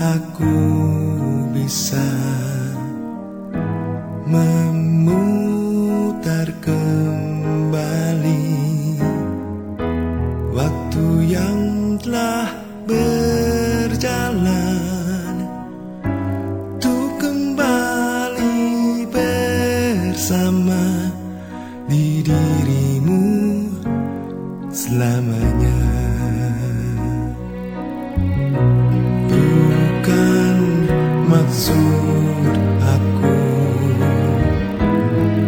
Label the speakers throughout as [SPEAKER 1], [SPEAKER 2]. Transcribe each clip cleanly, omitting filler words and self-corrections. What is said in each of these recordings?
[SPEAKER 1] aku bisa memutar kembali waktu yang telah berjalan, untuk kembali bersama di dirimu selamanya. Bukan maksud aku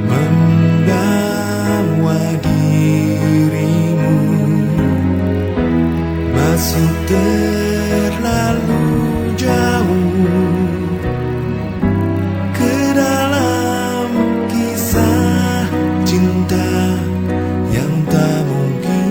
[SPEAKER 1] membawa dirimu masuk terlalu jauh ke dalam kisah cinta yang tak mungkin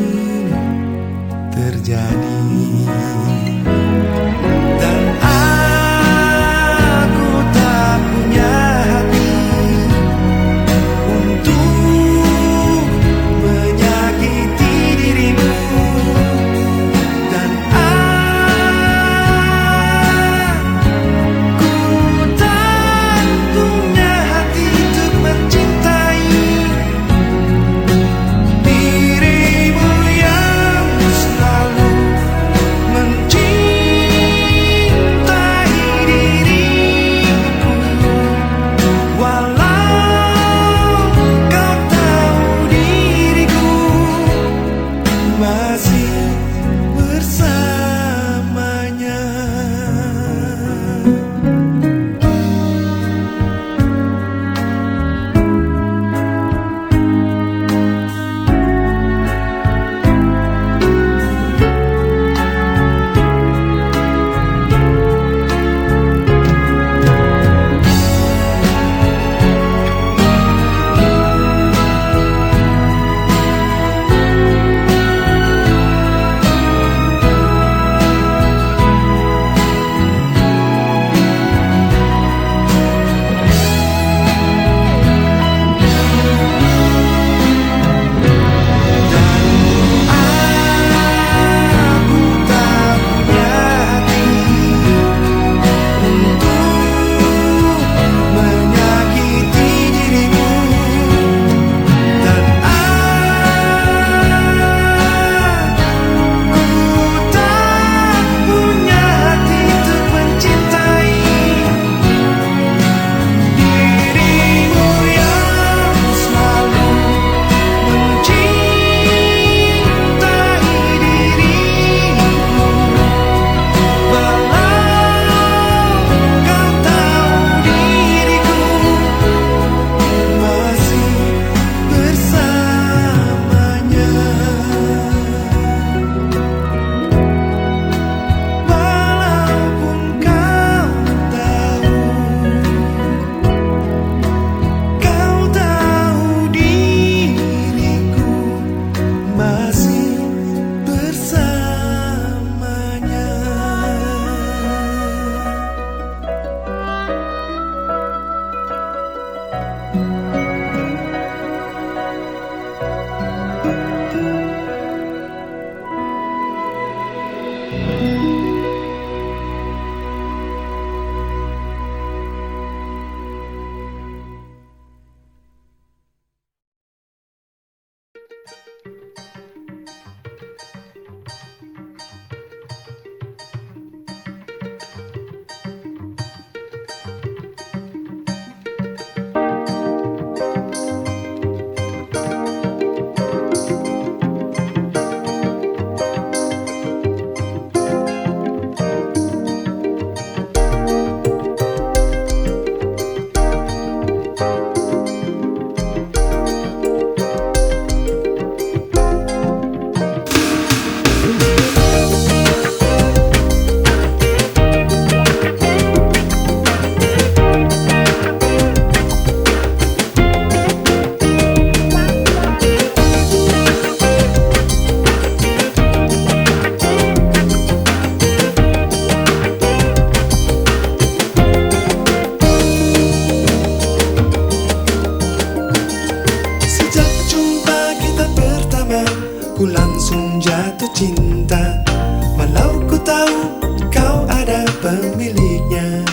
[SPEAKER 1] pemiliknya,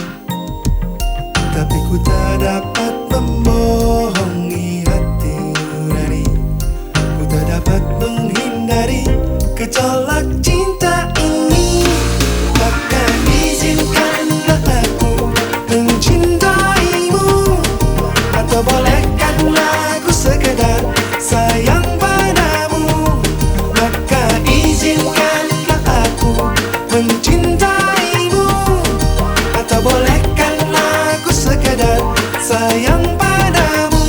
[SPEAKER 1] tapi ku tak dapat membohongi hati nurani. Ku tak dapat menghindari gejolak cinta ini. Maka izinkanlah aku mencintaimu, atau bolehkanlah aku sekedar sayang padamu. Maka izinkanlah aku mencintaimu, atau bolehkanlah aku sekedar sayang padamu.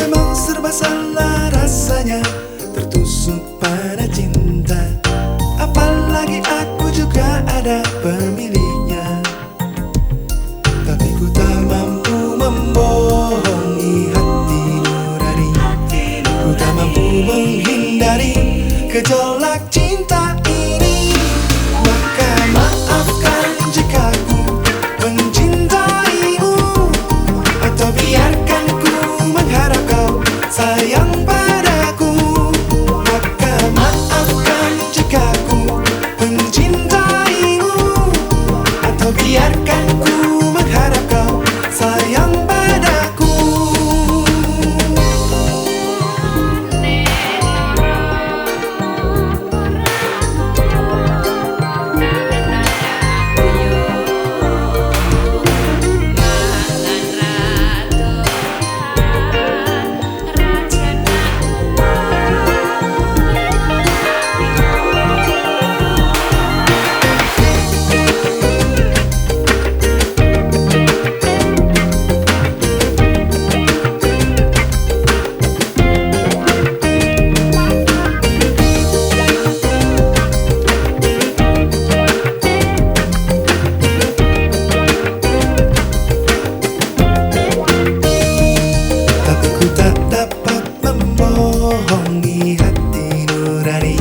[SPEAKER 1] Memang serba salah rasanya tertusuk pada cinta, apalagi aku juga ada pemiliknya. Tapi ku tak mampu membohongi hati nurani. Ku tak mampu menghindari gejolak cinta ini. Maka maafkan jika ku mencintaimu, atau biarkan ku mengharap kau sayang padaku. Maka maafkan jika ku mencintaimu, atau biarkan ku mengharap kau sayang padaku. Tapi ku tak dapat membohongi hati nurani.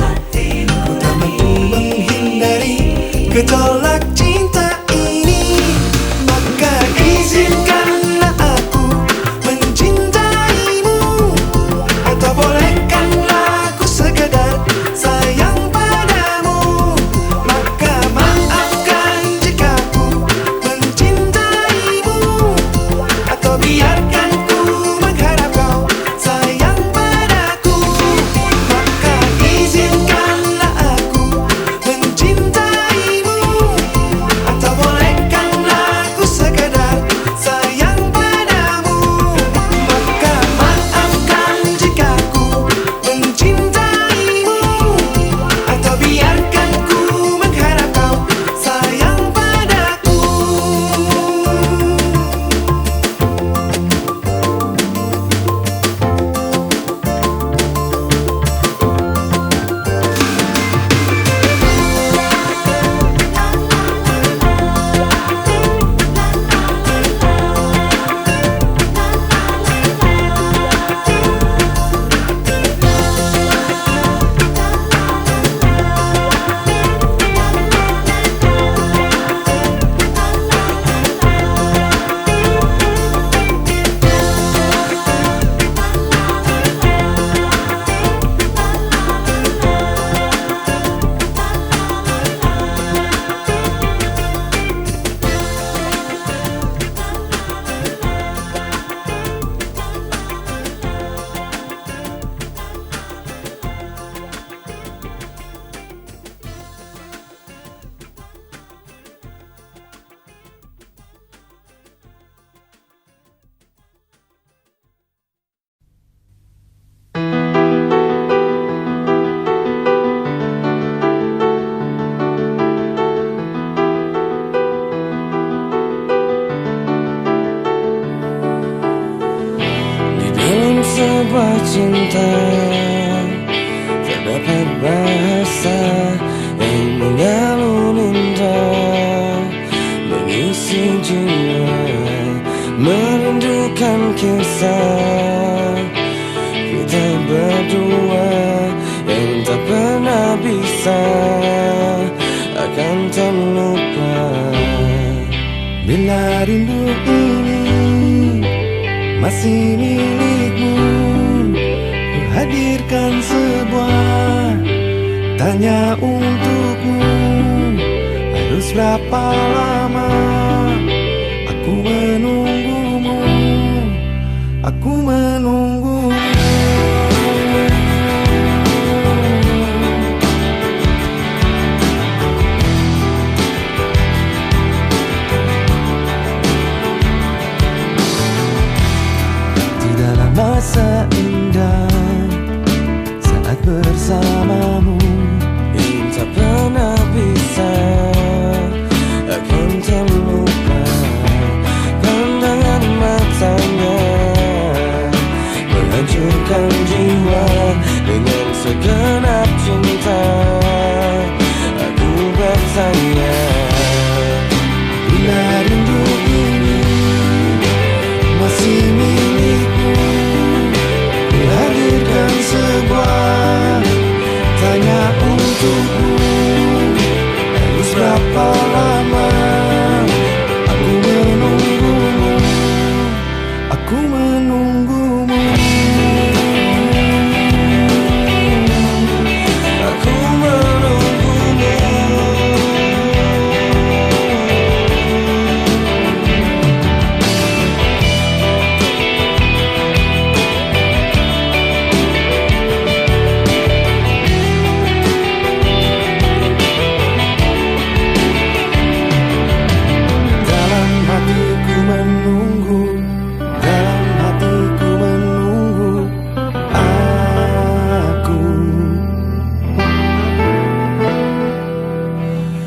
[SPEAKER 1] Ku tak mampu menghindari gejolak cinta ini. Maka izinkanlah aku mencintaimu, atau bolehkanlah aku sekedar sayang padamu. Maka maafkan jika ku mencintaimu, atau biarkan ku mengharap kau sayang padaku. Maka izinkanlah aku mencintaimu, atau bolehkanlah aku sekedar sayang padamu. Maka maafkan jika ku mencintaimu, atau biarkan ku mengharap kau sayang padaku.
[SPEAKER 2] Di dalam sebuah cinta terdapat bahasa yang mengalun indah, mengisi jiwa, merindukan kisah kita berdua yang tak pernah bisa akan terlupa.
[SPEAKER 1] Bila rindu ini masih milikmu. Ku hadirkan sebuah tanya untukmu. Harus berapa lama aku menunggumu? Aku menunggumu. Tidaklah masa indah saat bersamamu
[SPEAKER 2] yang tak pernah bisa akan terlupa. Pandangan matanya menghancurkan jiwa. Dengan segenap cinta aku bertanya,
[SPEAKER 1] bila rindu ini masih milikmu. Ku hadirkan sebuah tanya untukmu. Harus berapa lama aku menunggumu? Aku menunggumu.
[SPEAKER 2] aku menunggumu.
[SPEAKER 1] Dalam hatiku menunggu, dalam hatiku menunggu aku.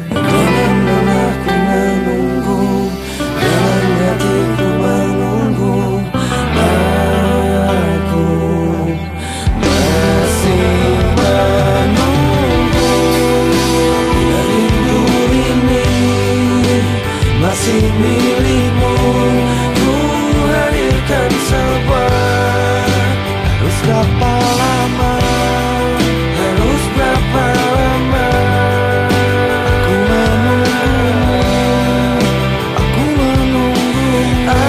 [SPEAKER 2] Dalam benakku menunggu, dalam hatiku menunggu. Aku masih menunggu. Rindu ini masih milikmu. Ku hadirkan sebuah.
[SPEAKER 1] Harus berapa lama?
[SPEAKER 2] Harus berapa lama
[SPEAKER 1] Aku menunggumu. Aku menunggumu.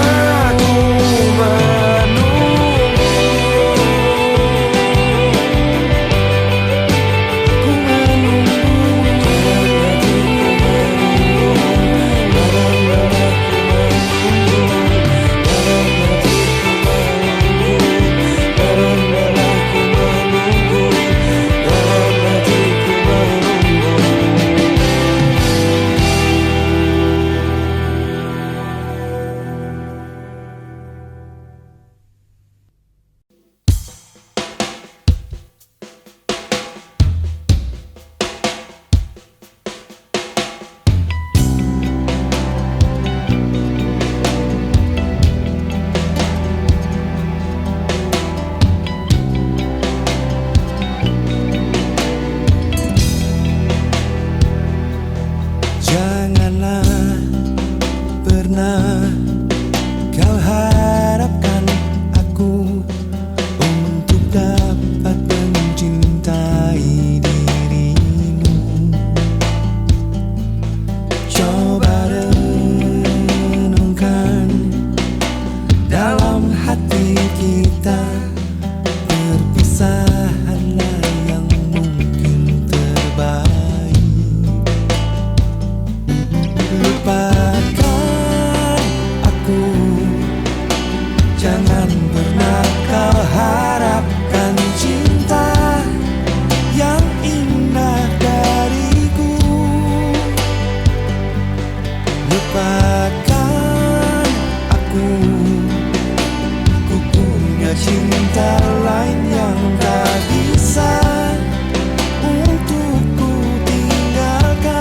[SPEAKER 2] aku menunggu.
[SPEAKER 1] Aku menunggumu. Janganlah pernah kau harapkan aku untuk dapat mencintai dirimu. Coba renungkan dalam hati kita, perpisahanlah yang mungkin terbaik. Lupakan aku, jangan pernah kau harapkan cinta yang indah dariku. Lupakan aku, ku punya cinta lain yang tak bisa untuk ku tinggalkan.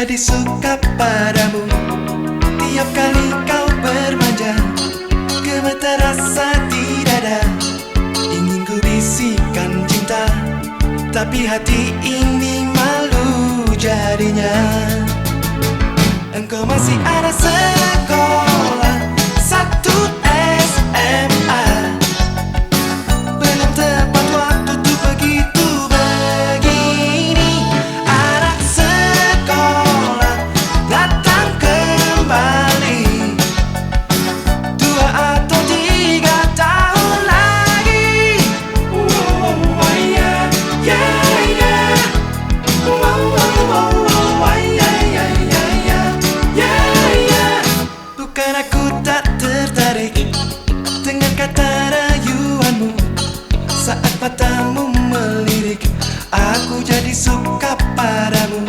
[SPEAKER 1] jadi suka padamu. Tiap kali kau bermanja, gemetar rasa di dada. Ingin ku bisikan cinta, tapi hati ini malu jadinya. Engkau masih ada sekolah, satu SMA. Belum tepat waktu tuh begitu begini. Anak sekolah datang kembali, 2 atau 3 tahun lagi. Yeah, yeah, yeah. Bukan aku tak tertarik dengan kata rayuanmu. Saat matamu melirik, aku jadi suka padamu.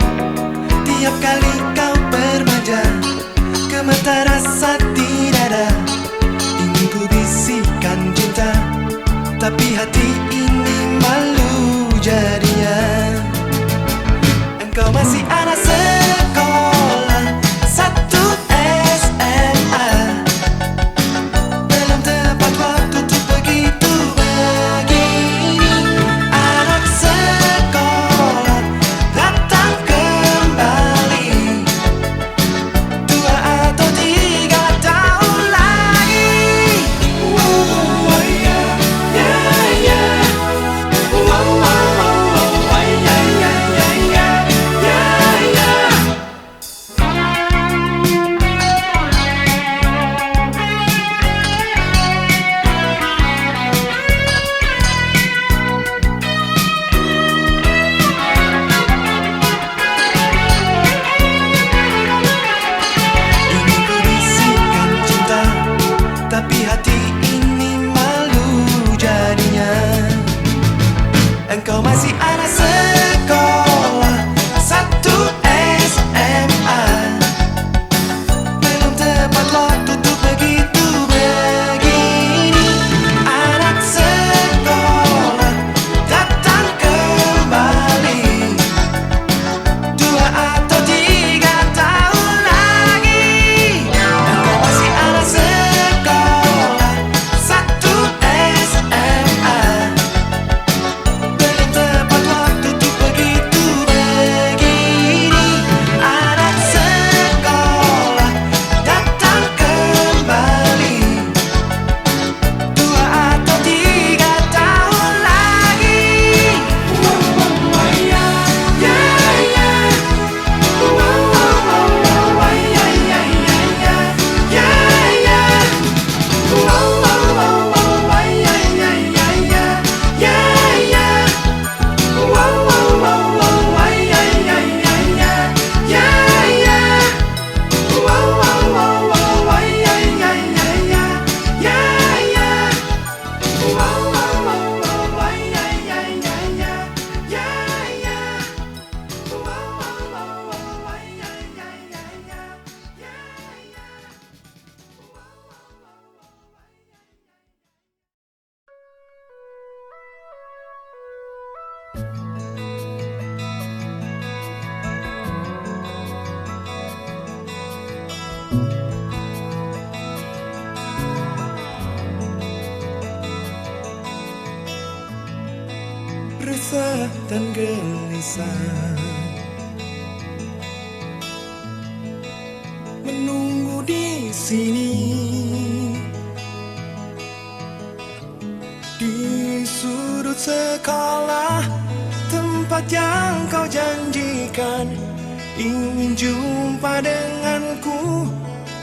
[SPEAKER 1] Tiap kali kau bermanja, gemetar rasa di dada. Ingin ku bisikan cinta, tapi hati ini malu jadinya. Engkau masih anak sekolah, satu SMA. Belum tepat waktu tuh begitu begini. Anak sekolah datang kembali, 2 atau 3 tahun lagi. Yeah, yeah, yeah. Ingin ku bisikan cinta, tapi hati ini malu jadinya. Engkau masih anak sekolah, satu SMA. Belum tepat waktu tuh begitu begini. Anak sekolah datang kembali, 2 atau 3 tahun lagi. Engkau masih anak sekolah, satu SMA. Belum tepat waktu tuh begitu begini. Anak sekolah datang kembali, 2 atau 3 tahun lagi. Yeah, yeah. Resah dan gelisah menunggu di sini, di sudut sekolah, tempat yang kau janjikan. Ingin jumpa denganku,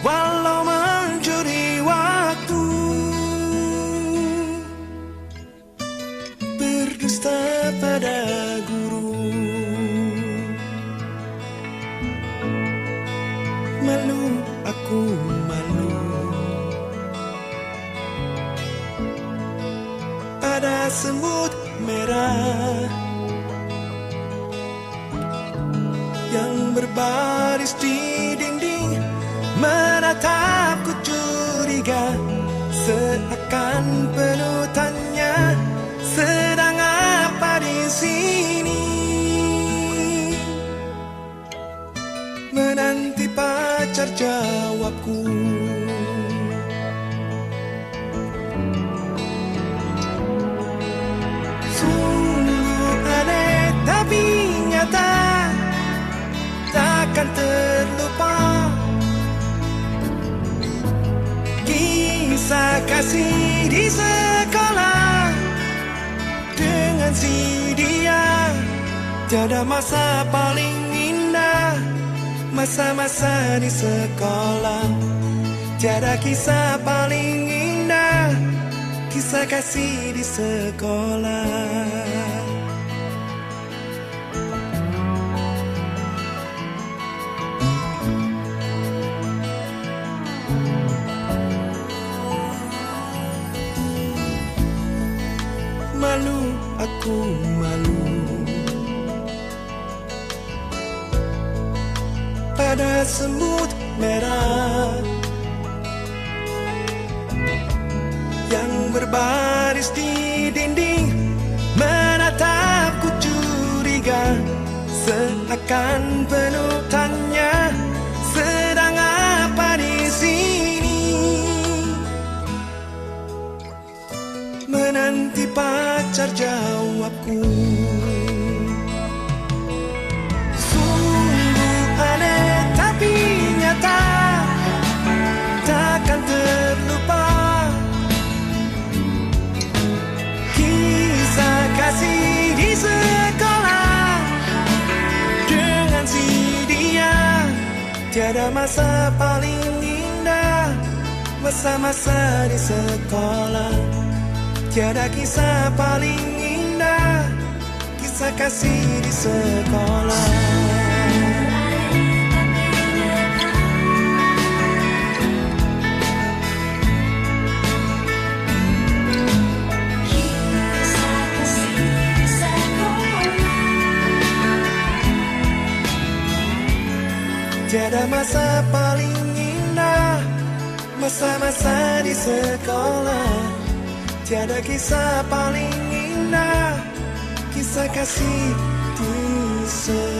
[SPEAKER 1] walau mencuri waktu. Berdusta pada guru, malu aku malu. Ada semut merah yang berbaris di dinding, menatapku curiga, seakan penuh tanya, sedang apa di sini?
[SPEAKER 2] pacar jawabku. Sungguh aneh tapi nyata, takkan terlupa kisah kasih di sekolah dengan si dia. Tiada masa paling indah, masa-masa di sekolah. Tiada kisah paling indah, kisah kasih di sekolah. Malu, aku malu pada semut merah yang berbaris di dinding, menatapku curiga, seakan penuh tanya, sedang apa di sini? Menanti pacar jawabku. Sungguh aneh tapi nyata, takkan terlupa kisah kasih di sekolah dengan si dia. Tiada masa paling indah, masa-masa di sekolah. Tiada kisah paling indah, kisah kasih di sekolah. Tiada masa paling indah, masa-masa di sekolah. Tiada kisah paling indah, kisah kasih di sekolah.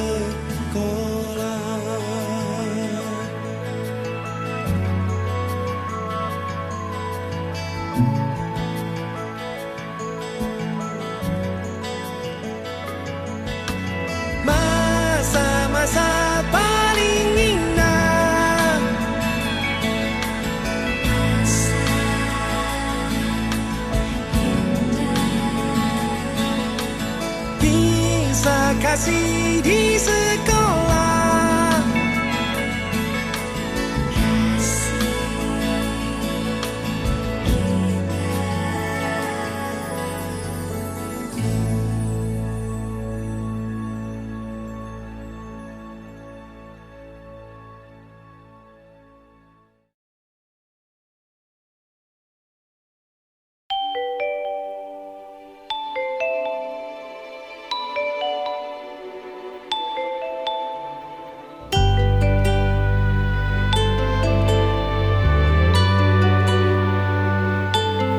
[SPEAKER 2] Masa-masa paling indah, kisah kasih di sekolah.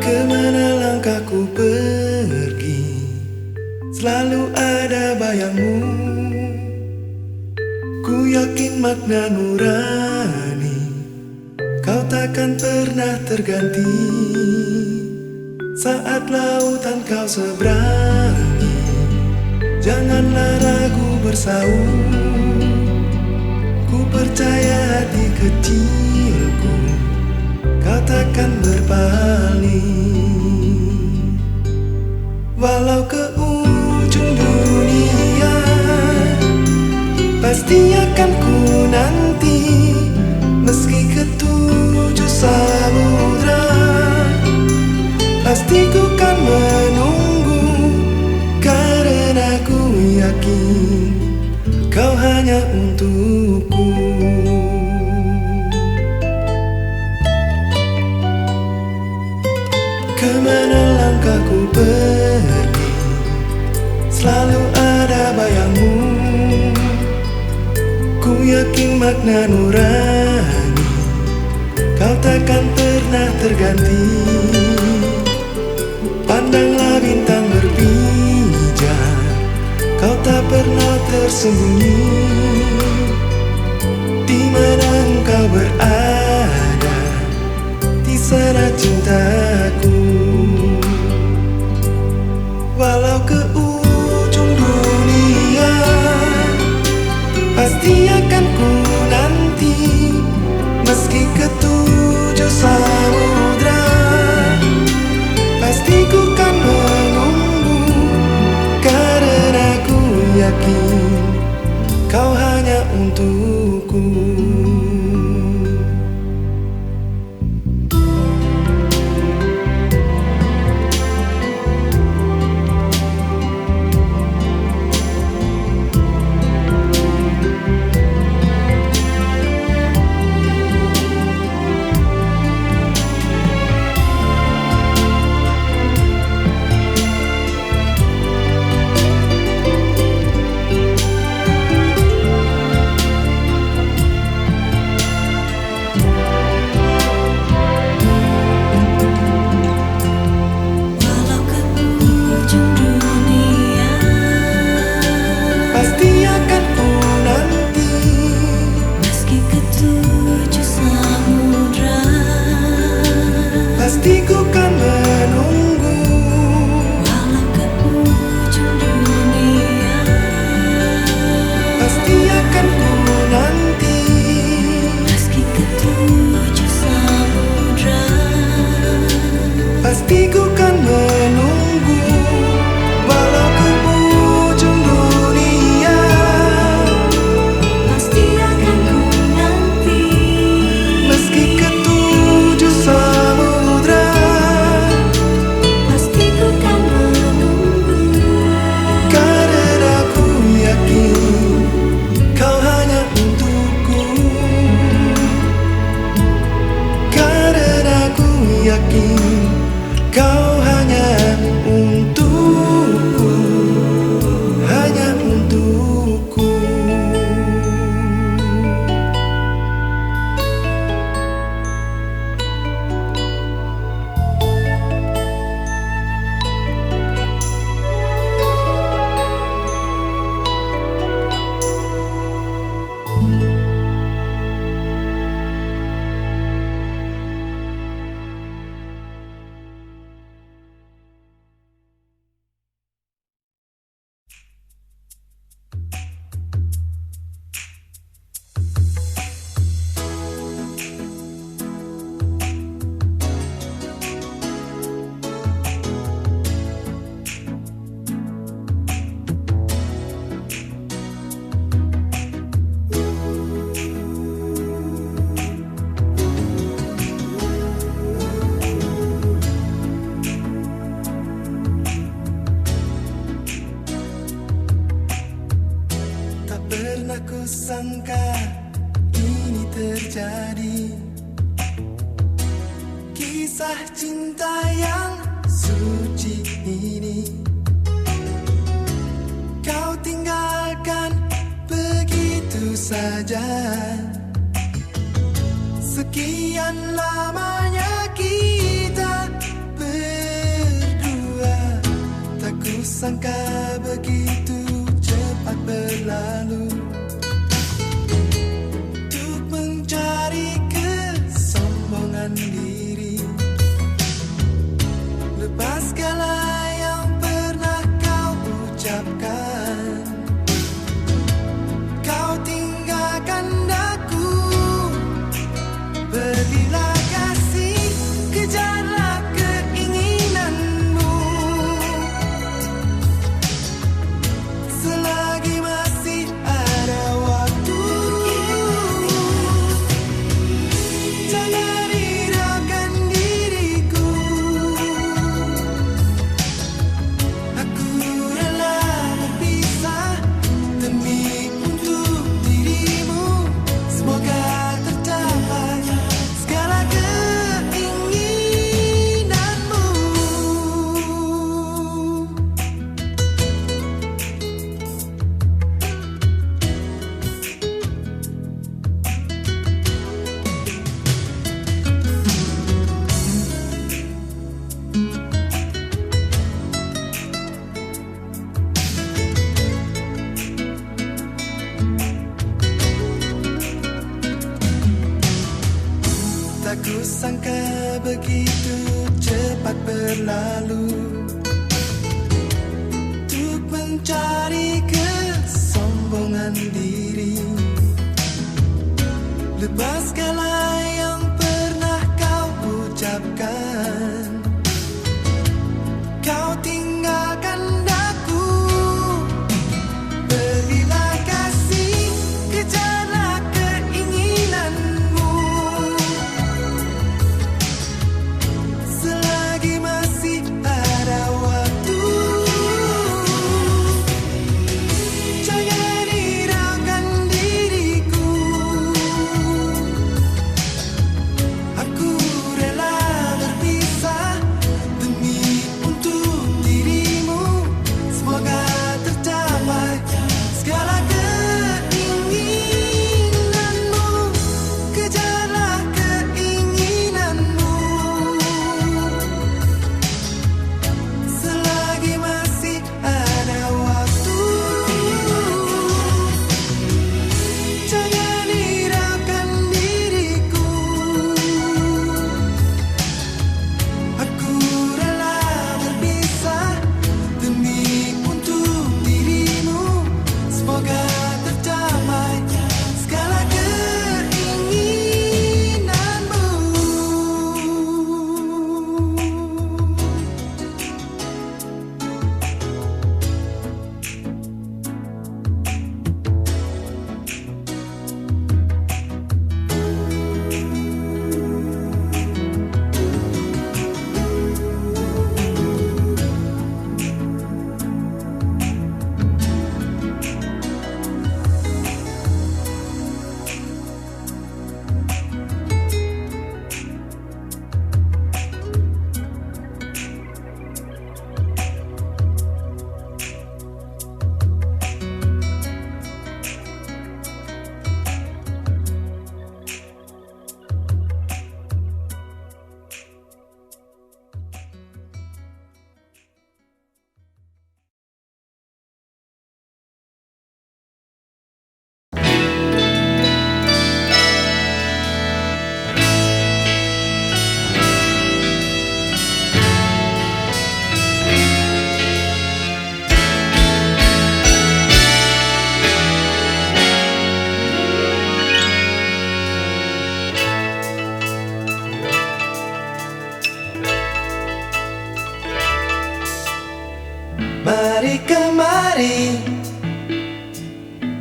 [SPEAKER 2] Kemana langkahku pergi, selalu ada bayangmu. Ku yakin makna nurani, kau takkan pernah terganti. Saat lautan kau seberangi, janganlah ragu bersaung. Ku percaya hati kecilku, kau takkan berpaling. Walau ke ujung dunia, pasti akan ku nanti. Meski ke 7 samudra, pasti ku kan menunggu. Karena ku yakin kau hanya untukku. Kemana langkahku pergi, selalu ada bayangmu. Ku yakin makna nurani, kau takkan pernah terganti. Pandanglah bintang berpijar, kau tak pernah tersembunyi. Di mana engkau Kau hanya untukku, hanya untukku. Pernah ku sangka ini terjadi, kisah cinta yang suci ini. Kau tinggalkan begitu saja. Sekian lamanya kita berdua, tak ku sangka begitu cepat berlalu. Untuk mencari kesombongan diri, lepas segala yang pernah kau ucapkan. Kau tinggalkan aku, pergilah kasih, kejarlah keinginanmu. Selagi masih ada waktu, jangan hiraukan diriku. Aku rela berpisah demi untuk dirimu. Semoga tercapai segala keinginanmu. Tak ku sangka begitu cepat berlalu. Untuk mencari kesombongan diri, lepas segala yang pernah kau ucapkan. Kau tinggalkan aku, berilah kasih, kejarlah keinginanmu. Selagi masih ada waktu, jangan hiraukan diriku.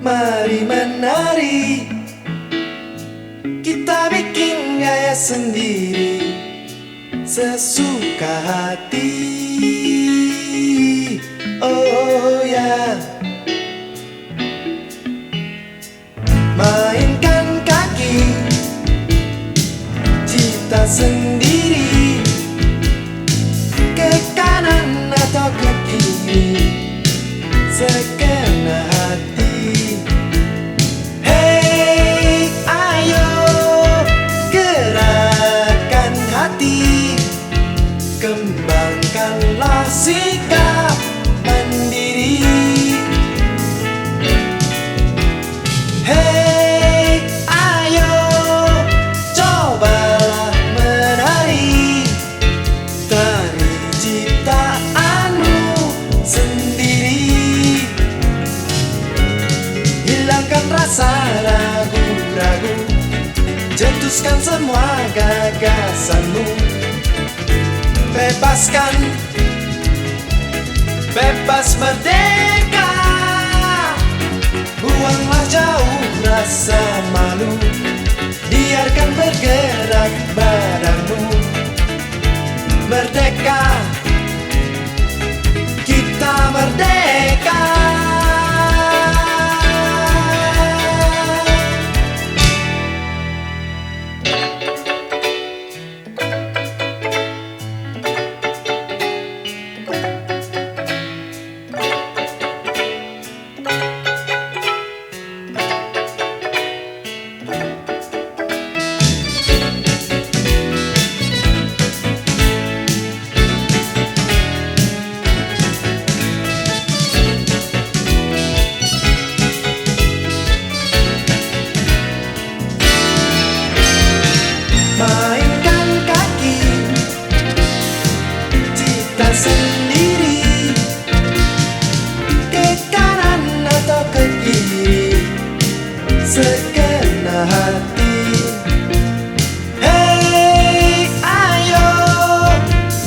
[SPEAKER 2] mari menari. Kita bikin gaya sendiri sesuka hati. Oh ya, mainkan kaki cipta sendiri, ke kanan atau ke kiri, sekena hati. Hey, ayo gerakan hati, kembangkanlah sikap mandiri. Hey, ayo cobalah menari, tari ciptaanmu sendiri. Hilangkan rasa ragu-ragu, cetuskan semua gagasanmu. Bebaskan, bebas merdeka, buanglah jauh rasa malu, biarkan bergerak badanmu. Merdeka, kita merdeka. Mainkan kaki cipta sendiri, ke kanan atau ke kiri, sekena hati. Hey, ayo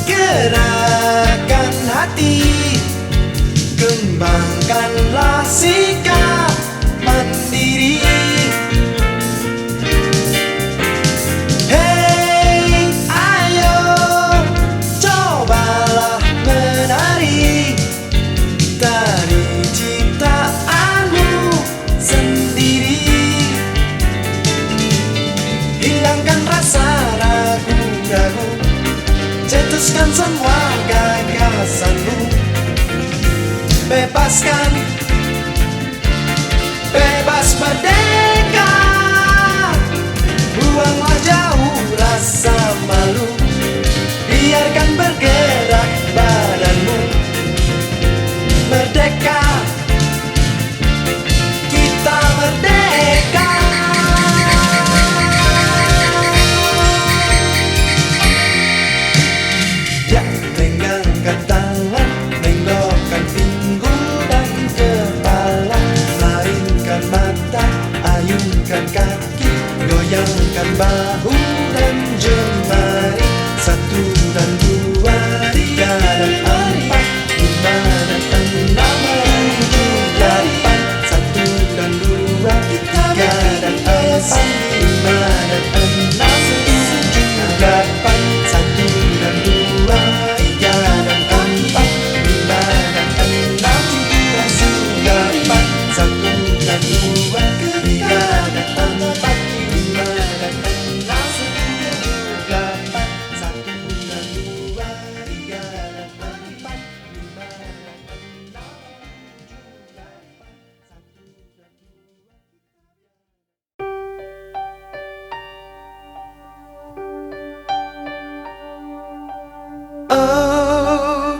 [SPEAKER 2] gerakan hati, kembangkanlah sikap mandiri. Hey, ayo cobalah menari, tari ciptaanmu sendiri. Hilangkan rasa ragu-ragu, cetuskan semua gagasanmu. Bebaskan, bebas merdeka, buanglah jauh rasa malu, biarkan bergerak badanmu. Merdeka, kita merdeka. Ya, tenggangkan tangan, tenggokkan pinggul dan kepala, maringkan mata, ayunkan kaki, goyangkan bahu dan jemari. 1 dan 2, 3 dan 4, 5 dan 6, 7, 8. 1 dan 2, 3 dan 4, 5 dan 6, 7, 8. 1 dan 2, 3 dan 4, 5 dan 6, 7, 8. 1 dan 2, 3 dan 4, 5 dan 6, 7, 8. 1 dan 2, 3 dan 4, 5 dan 6, 7, 8. Oh,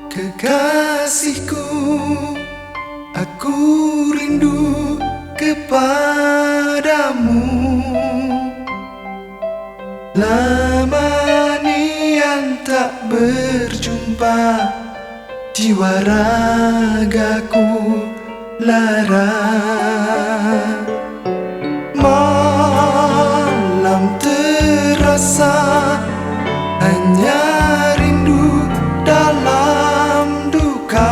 [SPEAKER 2] kekasihku, aku rindu kepadamu. Lama nian tak berjumpa, jiwa ragaku lara. Malam terasa hanya rindu dalam duka.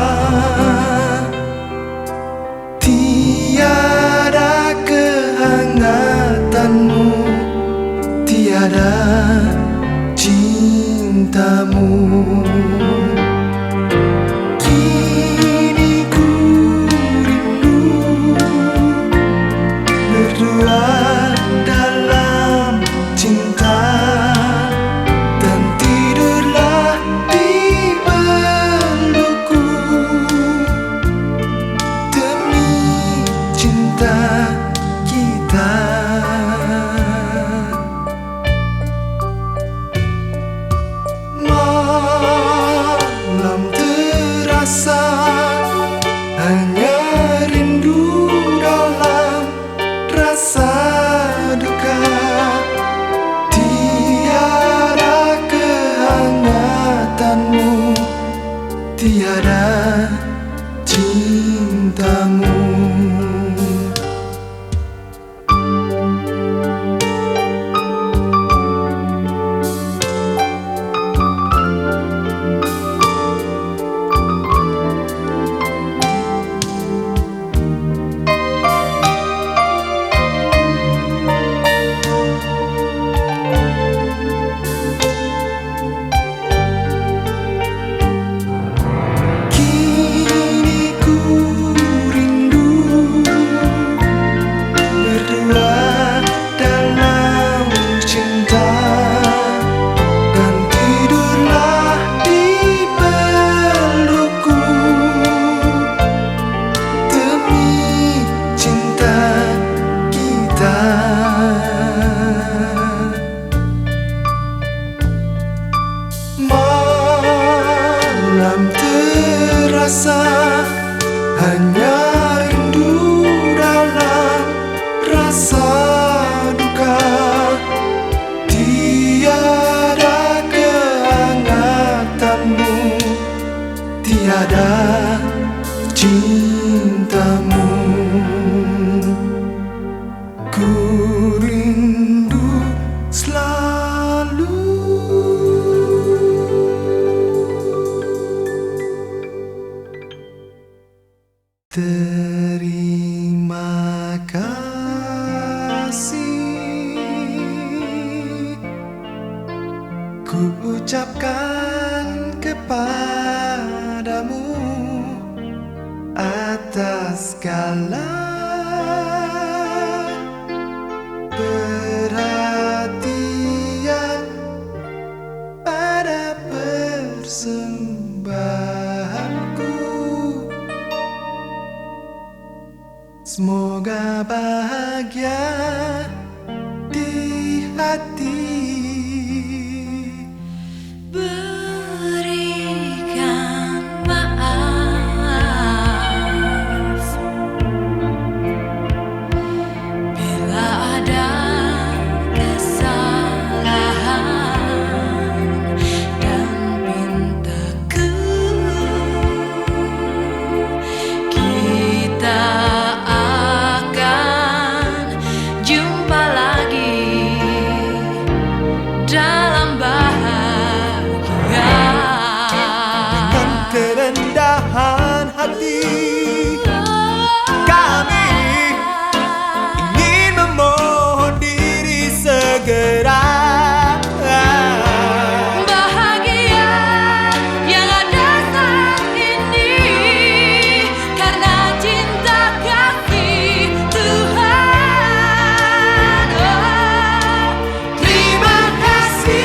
[SPEAKER 2] tiada cintamu. Kini ku rindu berdua dalam cinta, dan tidurlah di pelukku demi cinta kita. Malam terasa hanya rindu dalam rasa duka, tiada kehangatanmu, tiada cintamu. Malam terasa hanya rindu dalam rasa duka, tiada kehangatanmu, tiada cintamu. Ku rindu selalu. Terima kasih ku ucapkan kepadamu atas segala perhatian pada persembahanku. Semoga bahagia di hati.
[SPEAKER 3] Berikan maaf bila ada kesalahan, dan pintaku kita jumpa lagi dalam bahagia.
[SPEAKER 2] Dengan kerendahan hati kami ingin memohon diri segera.
[SPEAKER 3] Bahagia yang ada saat ini karena cinta kasih Tuhan.
[SPEAKER 2] Terima kasih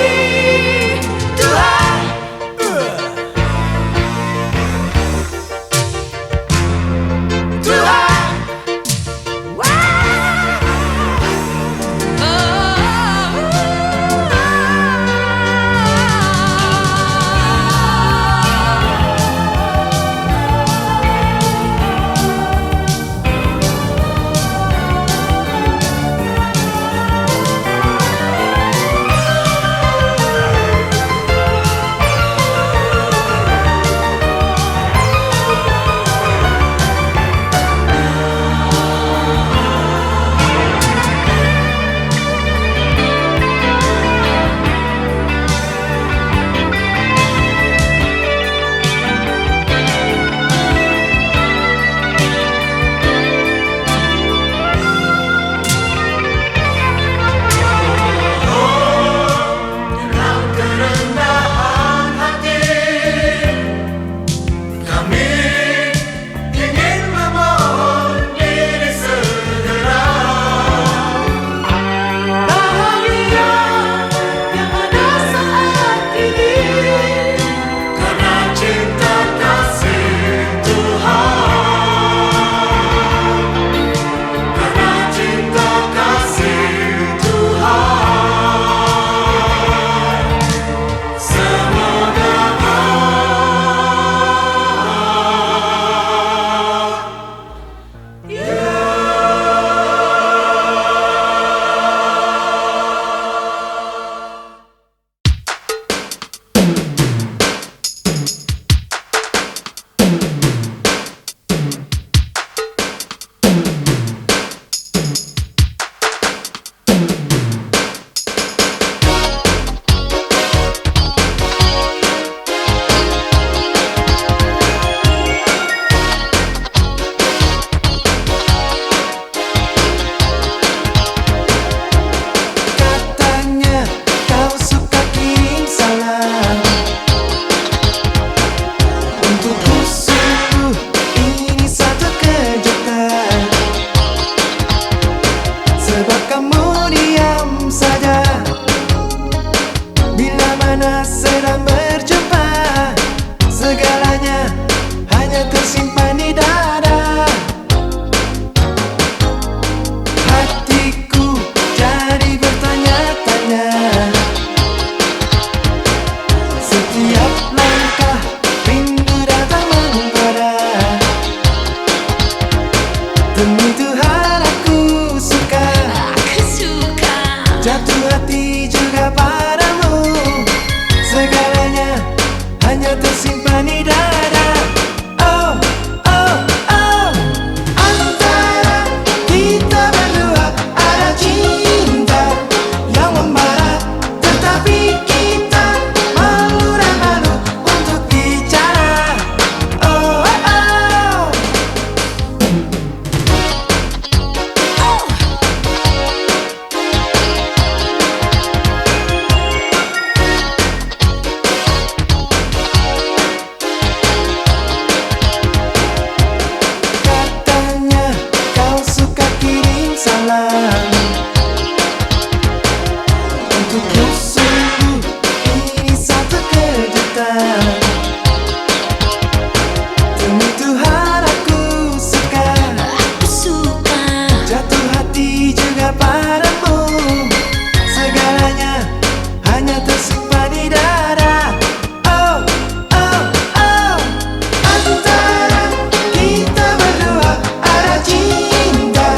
[SPEAKER 2] mana sedang berjumpa, segalanya hanya tersimpan di dada. Hatiku jadi bertanya-tanya, setiap langkah rindu datang menggoda. Demi Tuhan aku suka jatuh hati juga padamu, segalanya hanya tersimpan di dada. Oh, oh, oh, antara kita berdua ada cinta yang membara, tetapi kita malu dan malu untuk bicara. Oh, oh, oh. Katanya kau suka kirim salam, untukku sungguh ini satu kejutan. Demi Tuhan aku suka jatuh hati juga padamu, segalanya hanya tersimpan di dada. Oh, oh, oh, antara kita berdua ada cinta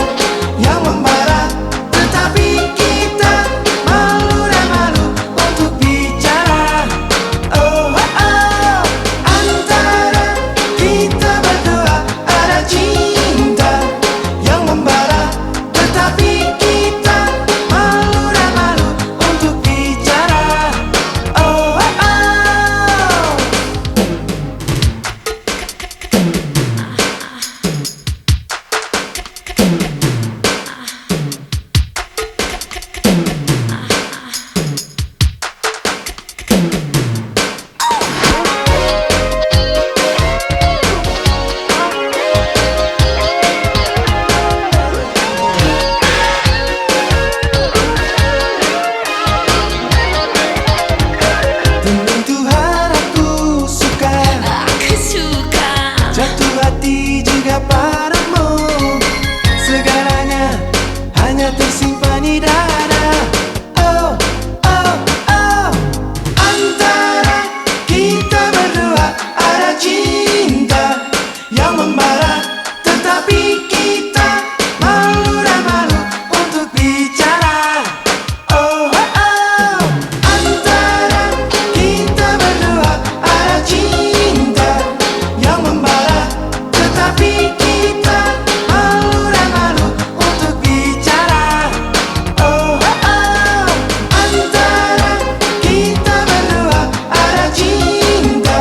[SPEAKER 2] yang membara, tetapi kita malu dan malu untuk bicara. Oh, oh, oh, antara kita berdua ada cinta yang membara, tetapi kita malu dan malu untuk bicara. Oh, oh, oh. Demi Tuhan aku suka jatuh hati juga padamu, segalanya hanya tersimpan di dada. Oh, oh, oh, antara kita berdua ada cinta yang membara, tetapi kita malu dan malu untuk bicara. Oh, oh, oh, antara kita berdua ada cinta yang membara, tetapi kita malu dan malu untuk bicara. Oh, oh, oh, antara kita berdua ada cinta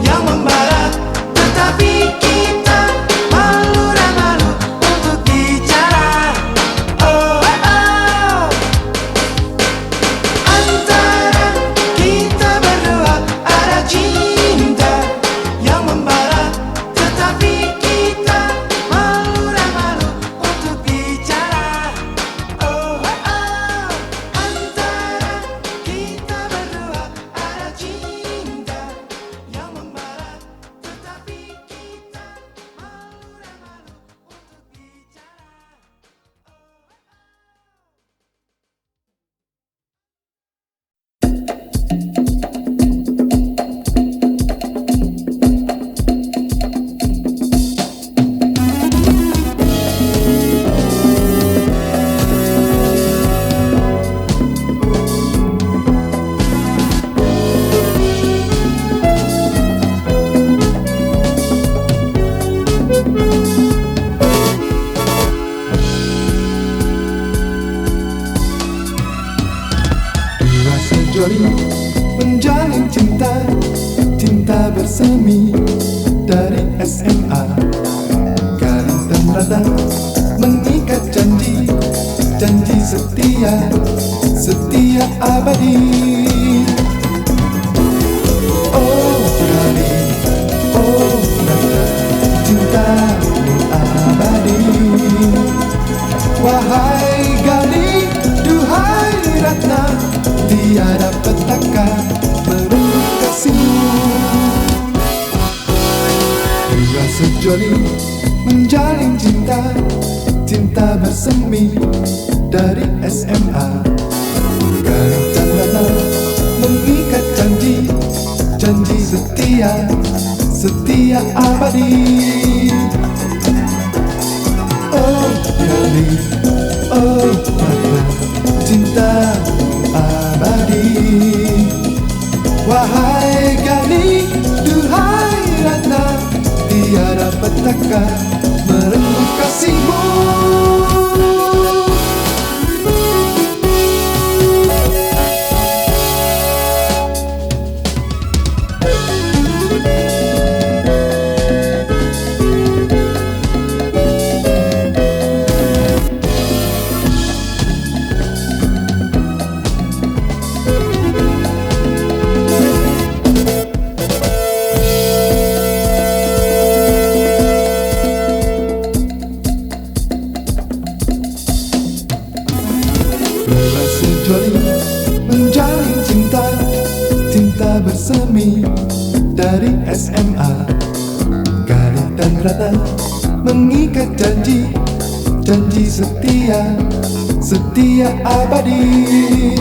[SPEAKER 2] yang membara, tetapi kita malu dan malu untuk bicara. Oh, oh, oh, antara kita berdua ada cinta yang membara, tetapi kita malu dan malu untuk bicara. Oh, oh, oh, antara kita berdua ada cinta yang membara, tetapi kita malu dan malu untuk bicara. Dua sejoli menjalin cinta, cinta bersemi dari SMA. Galing dan ratang mengikat janji, janji setia, setia abadi. Oh Galih, oh Ratna, cintamu abadi. Wahai Galih, duhai Ratna, tiada petaka merenggut kasihmu. Dua sejoli menjalin cinta, cinta bersemi dari SMA. Garis dan rana mengikat janji, janji setia, setia abadi. Oh Gali, oh Ratna, cintamu abadi. Wahai Gali, duhai Ratna, tiada petaka merenggut kasihmu. Dua sejoli menjalin cinta, cinta bersemi dari SMA. Garis dan Ratna mengikat janji, janji setia, setia abadi.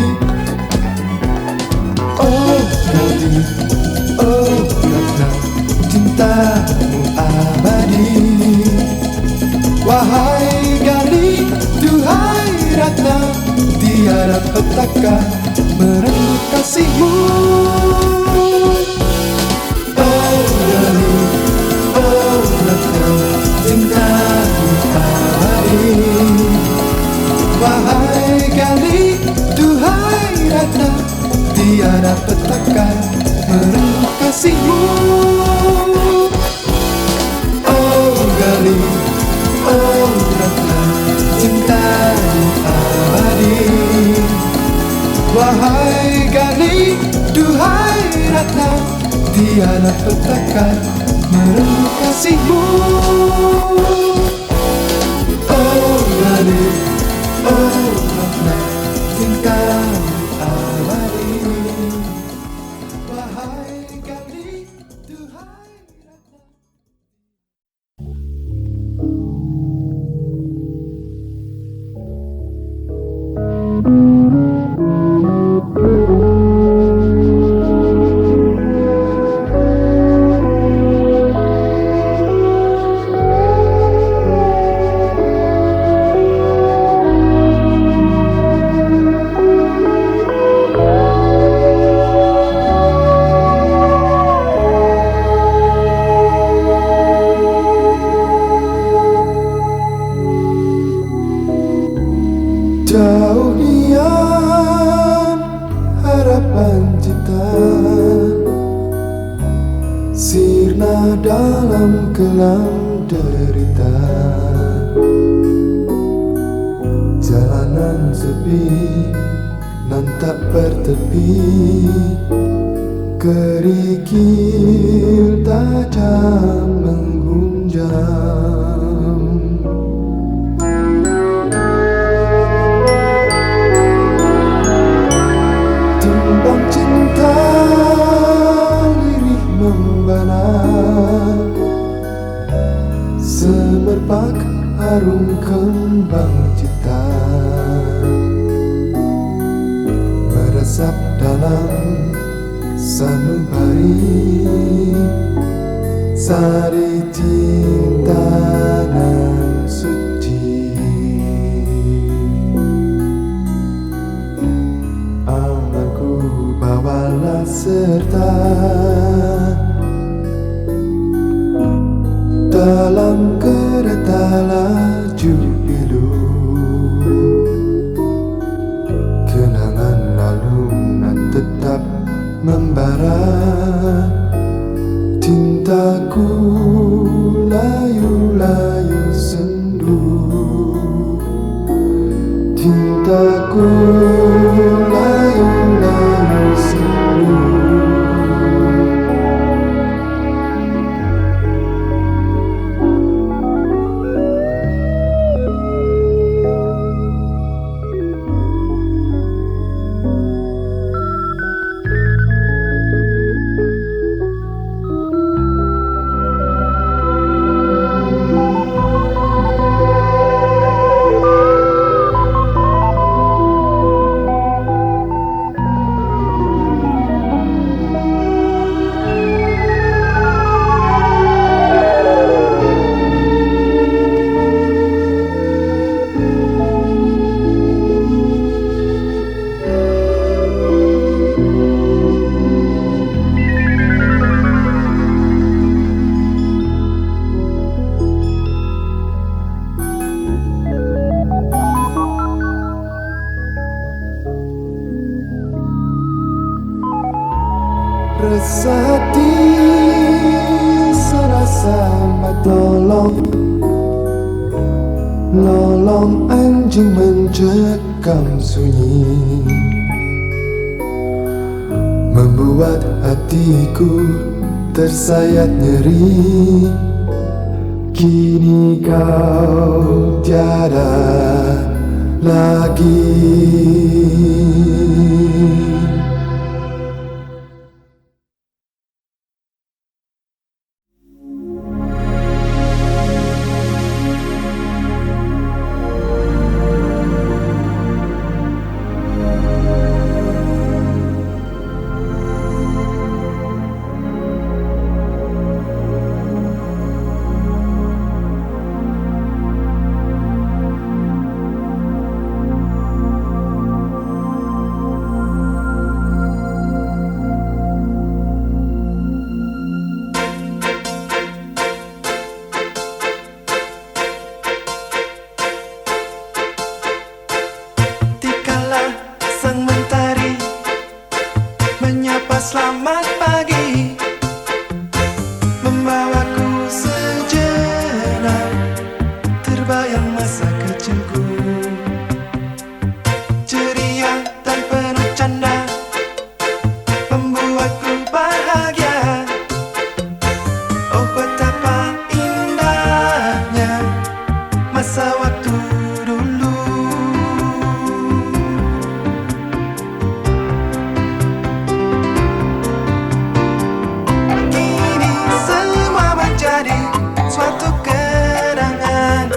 [SPEAKER 2] Oh Gali, oh Ratna, cintamu abadi. Wahai Gali, duhai Ratna, tiada petaka merenggut kasihmu. Oh Gali, oh Ratna, cintamu abadi. Wahai Gali, duhai Ratna, tiada petaka merenggut kasihmu. Oh Gali, oh Ratna, cintamu abadi. Wahai Gali, duhai Ratna, tiada petaka merenggut kasihmu. Oh Gali, oh Ratna, cintamu abadi. Wahai Gali, duhai Ratna. Jauh diam harapan cita, sirna dalam kelam derita. Jalanan sepi nan tak bertepi, kerikil tajam menggunjang. Tumpang cinta lirih membana, semerbak harum kembang cita, meresap dalam sanubari, sari cinta nan suci. Amarku bawalah serta dalam kereta laju hidup. Kenangan lalu nan tetap membara, cintaku layu-layu sendu. Cintaku layu-layu sendu. Resati serasa matolong, nolong anjing mencekam sunyi, membuat hatiku tersayat nyeri. Kini kau tiada lagi.
[SPEAKER 1] Selamat pagi, membawaku sejenak, terbayang masa kecilku, ceria dan penuh canda, membuatku bahagia. Oh betapa indahnya masa waktu dulu. Suatu kenangan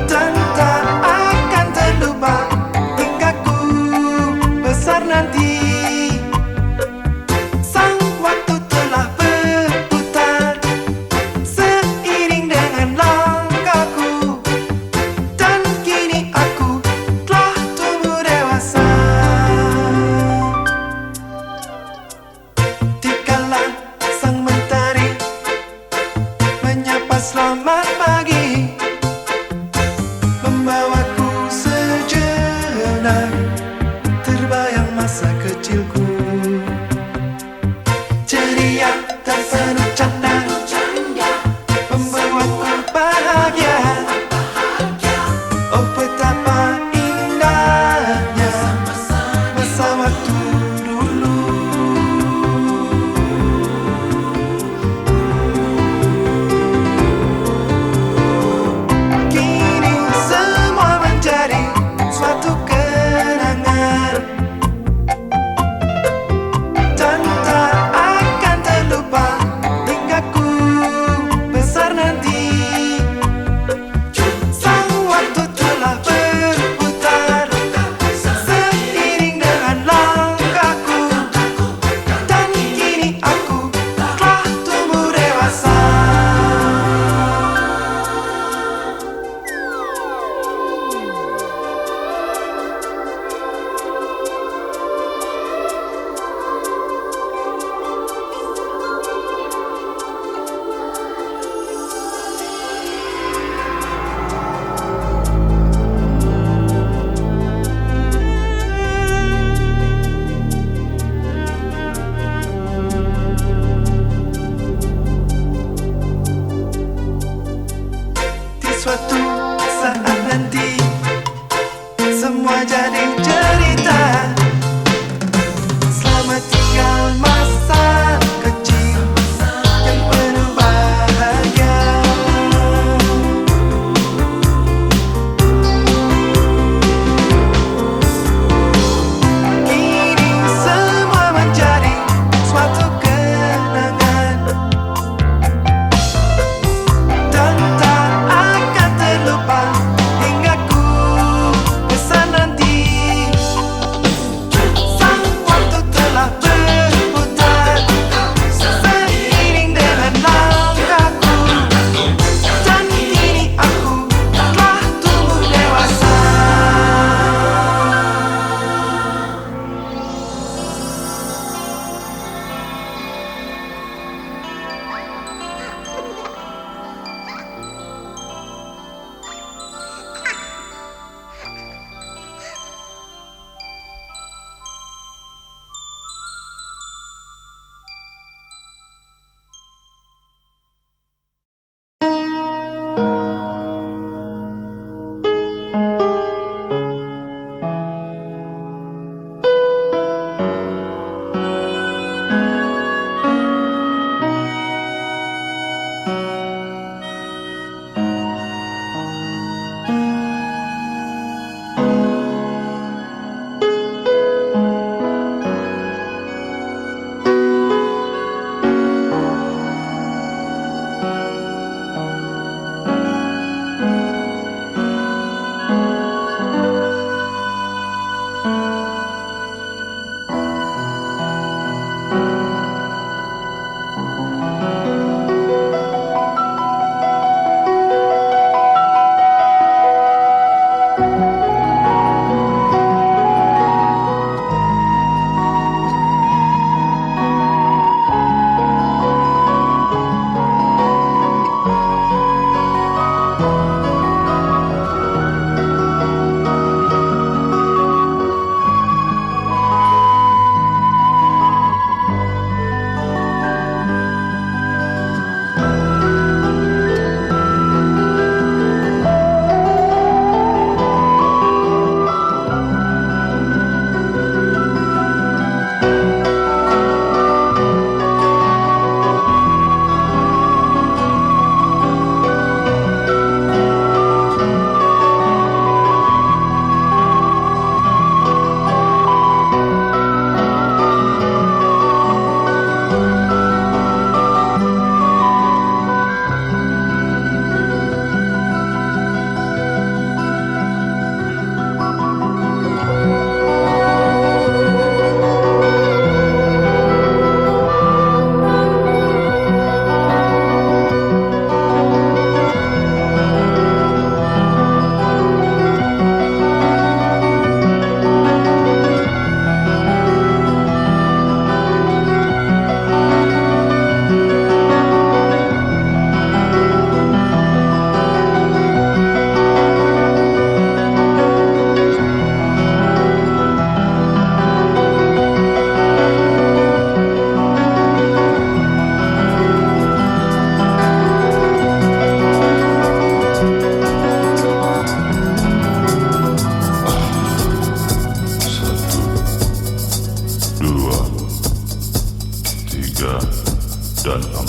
[SPEAKER 1] dan tak akan terlupa hingga ku besar nanti. Sang waktu telah berputar seiring dengan langkahku, dan kini aku telah tumbuh dewasa. Dikala sang mentari menyapa selamat pagi, membawaku sejenak, terbayang masa kecil.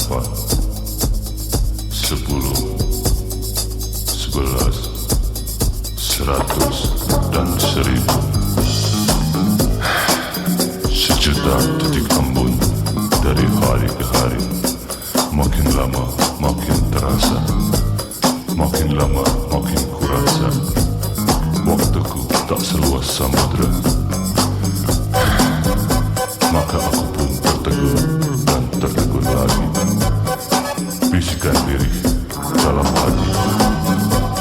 [SPEAKER 4] 8, 10, 11, 100 dan 1000. Sejuta titik embun dari hari ke hari. Makin lama makin terasa, makin lama makin kurasa. Waktuku tak seluas samudra. Maka aku pun tertegun dan tertegun lagi. Bisikan diri dalam hati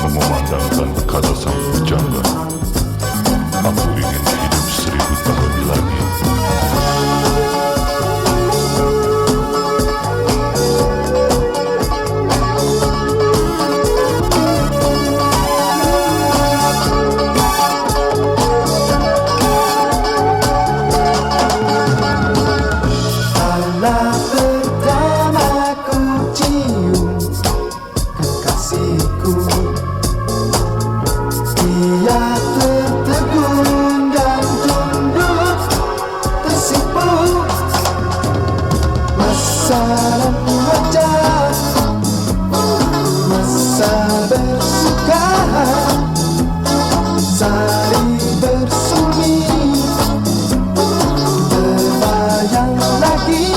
[SPEAKER 4] memandangkan kata sang pujangga. Aku ingin hidup 1000 tahun lagi.
[SPEAKER 2] Alah pertama ku cium kekasihku, dia tertegun dan tunduk tersipu. Masa remaja, masa bersuka, saling bersumi, terbayang lagi.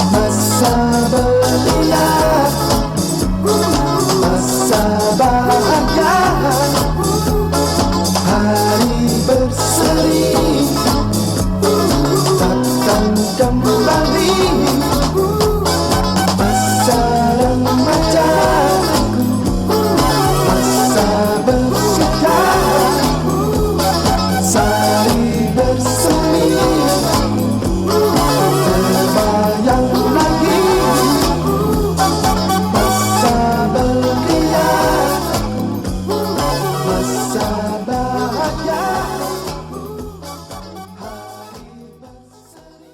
[SPEAKER 2] Masa belia, masa bahagia, hari berseri takkan kembali. Masa remaja, masa bersuka, saling bersemi, terbayang lagi. Masa belia, masa bahagia, hari berseri.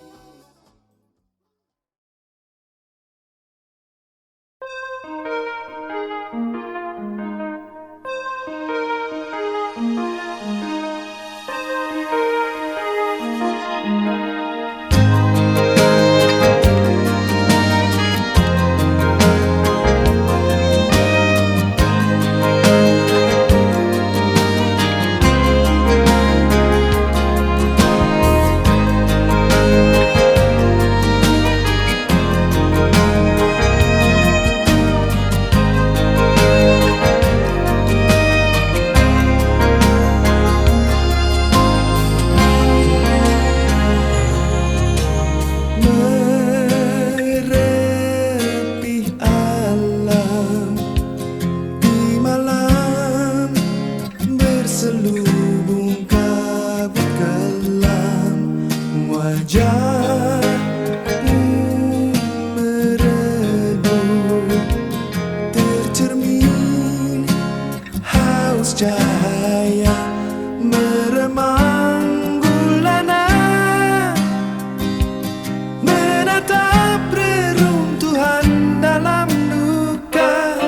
[SPEAKER 2] Merepih alam di malam, berselubung kabut kelam. Wajahmu meredup, tercermin haus cahaya meremang gulana, menatap reruntuhan dalam duka.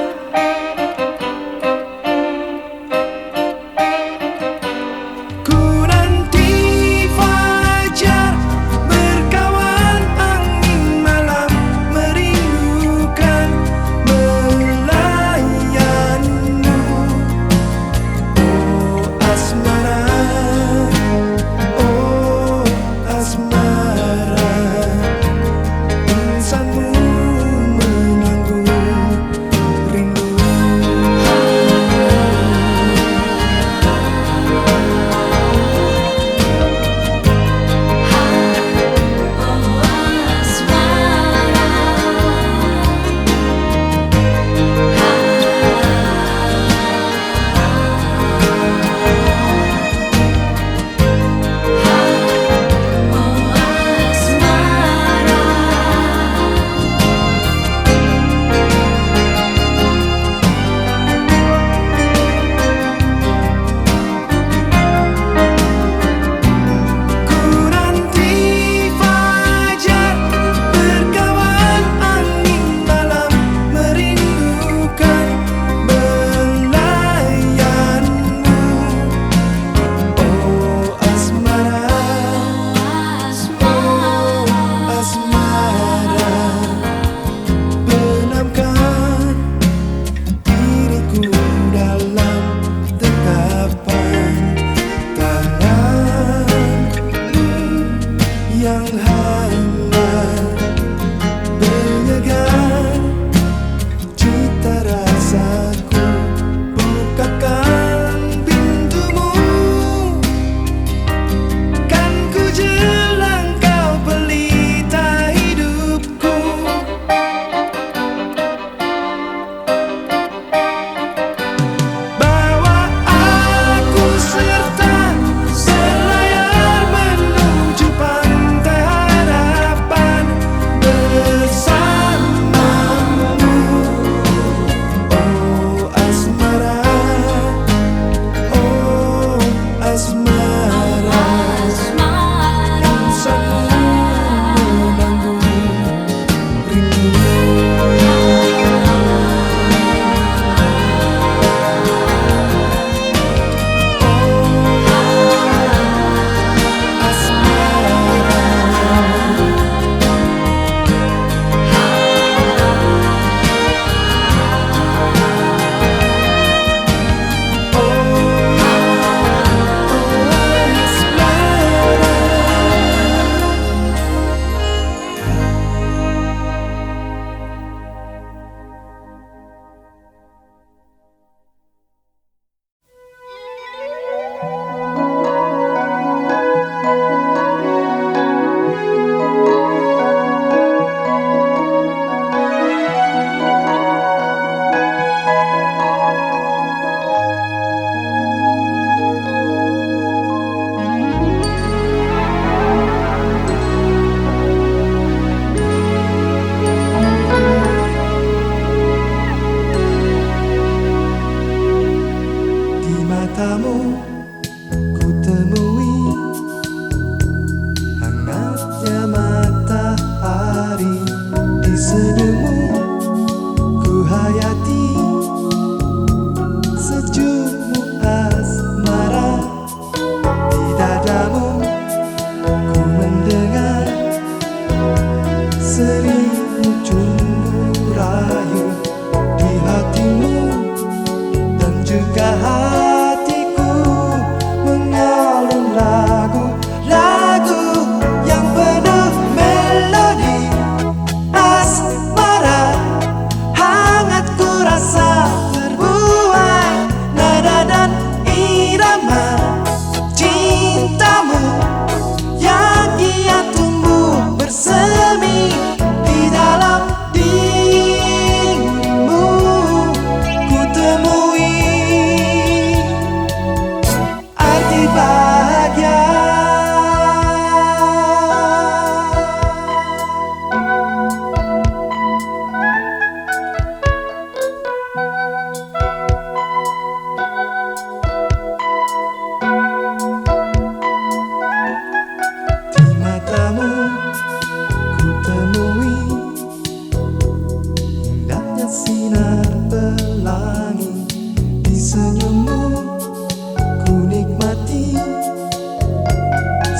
[SPEAKER 2] Ku nanti fajar berkata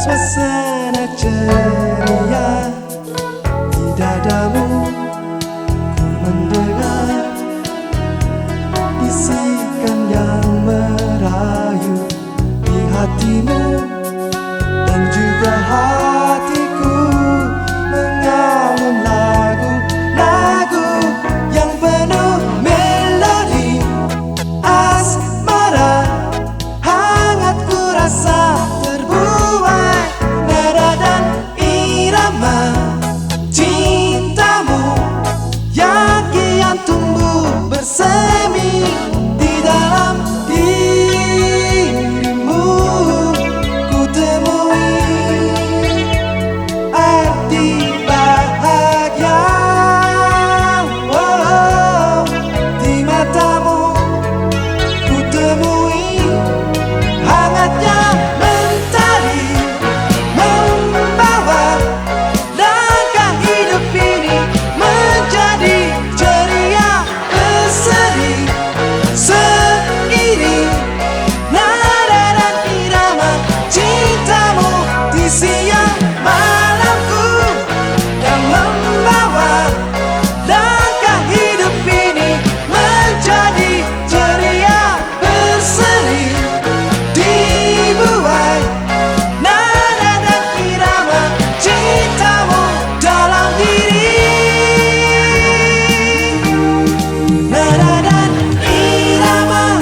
[SPEAKER 2] suasana ceria di dadamu. Ku mendengar bisikan yang merayu di hatimu, dan juga hatiku mengalun lagu-lagu yang penuh melodi asmara. Hangat ku rasa terbuai nada dan irama cintamu yang kian tumbuh bersemi di dalam dirimu. Ku temui arti bahagia, oh, di matamu. Ku temui hangatnya mentari membawa langkah hidup ini menjadi ceria berseri seiring nada dan irama cintamu di siang malamku yang membawa langkah hidup ini menjadi ceria berseri. Dibuai nada dan irama cintamu dalam diri. Nada dan irama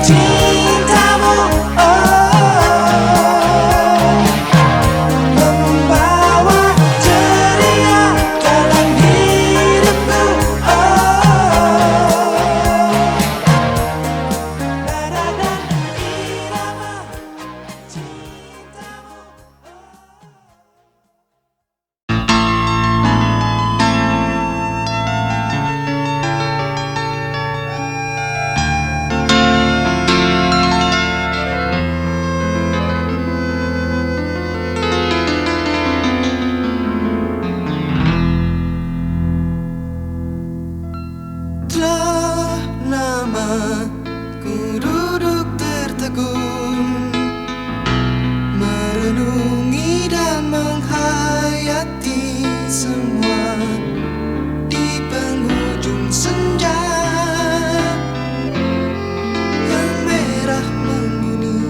[SPEAKER 2] cintamu, membawa ceria dalam hidupku. Nada dan irama cintamu. Telah lama ku duduk tertegun, merenungi dan menghayati semua di penghujung senja yang merah menguning.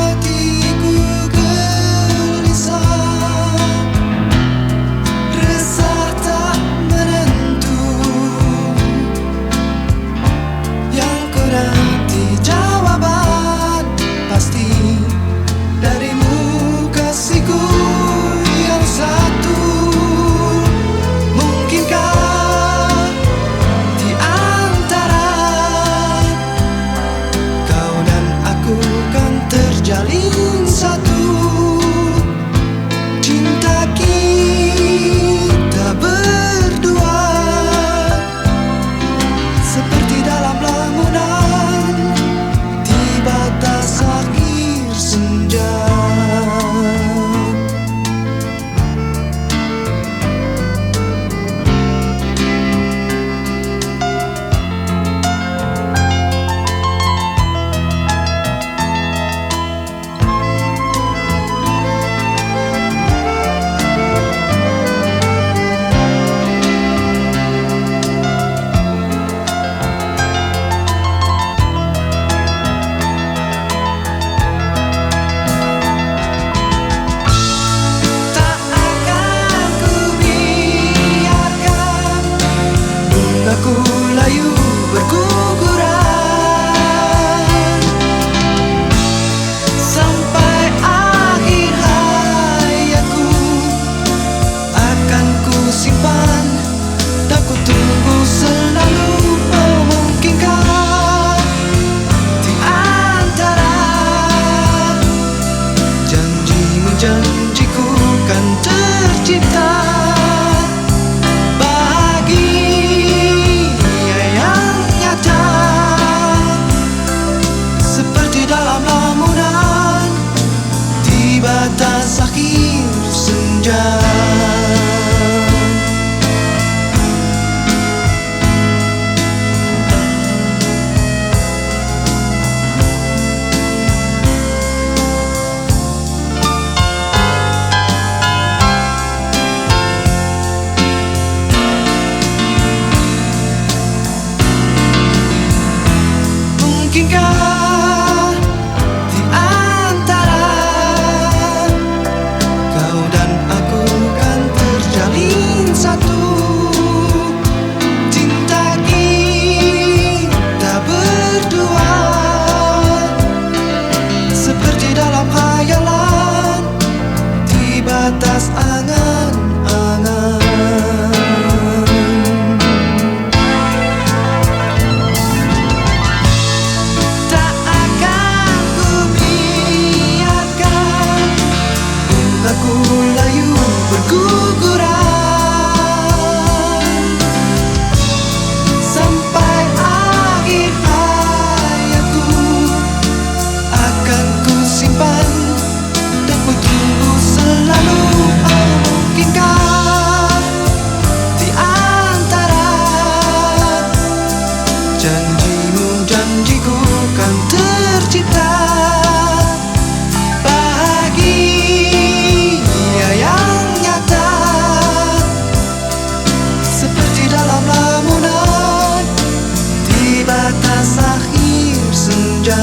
[SPEAKER 2] Hatiku gelisah, resah tak menentu, yang ku Mungkinkah di antara kau dan aku kan terjalin satu cinta kita berdua, seperti dalam khayalan di batas angan-angan. Aku layu berguguran sampai akhir hayatku, akan ku simpan dan ku tunggu selalu. Oh, mungkinkah di antara janjimu janjiku kan tercipta batas akhir senja.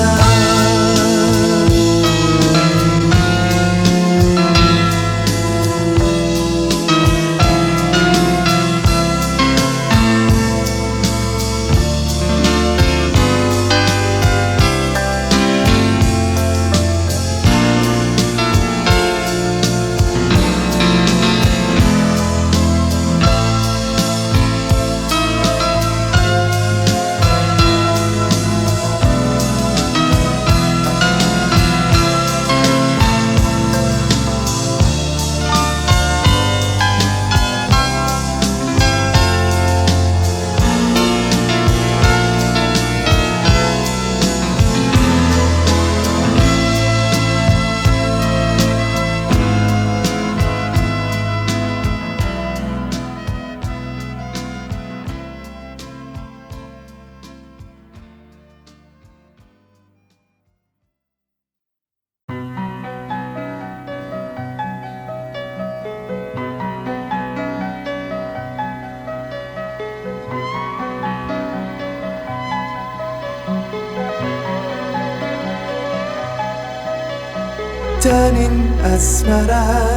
[SPEAKER 2] Janin asmara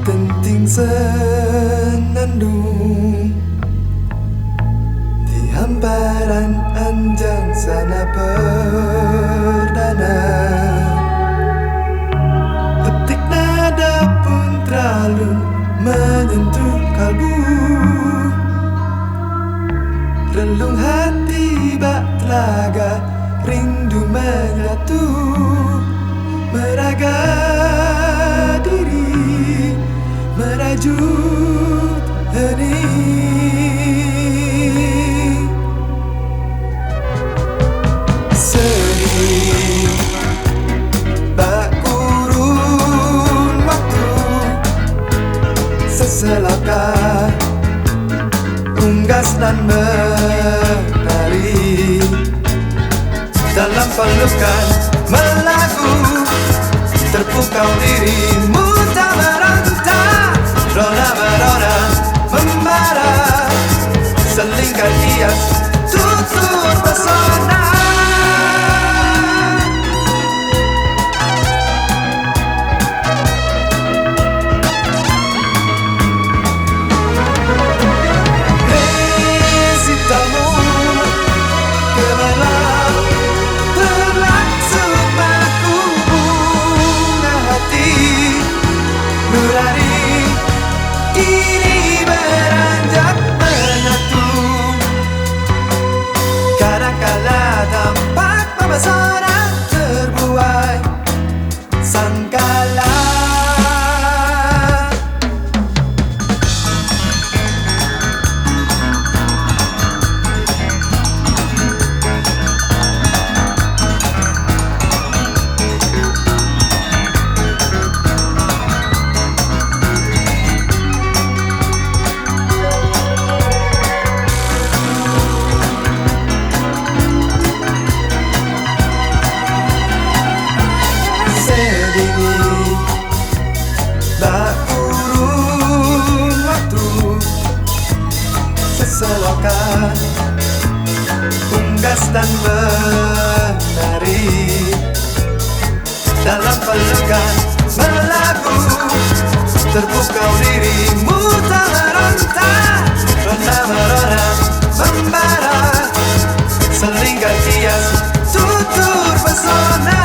[SPEAKER 2] penting senandung di hamparan anjang sana perdana. Petik nada pun terlalu menyentuh kalbu, relung hati bak telaga rindu menyatu, meraga diri merajut hening. Sedih bak kurun waktu, seselapkah unggas dan menari dalam pelukan melaku, terpukau dirimu tak merantau, rona merona membara, selingkan hias tutur pesona. Hei sitamu, kemana berlangsung baku bunga hati nurani, kini beranjak menyatu, dan menari dalam pelukan melaku. Terpukau dirimu tak meronta, ronda merona membara, selingkar kias tutur pesona.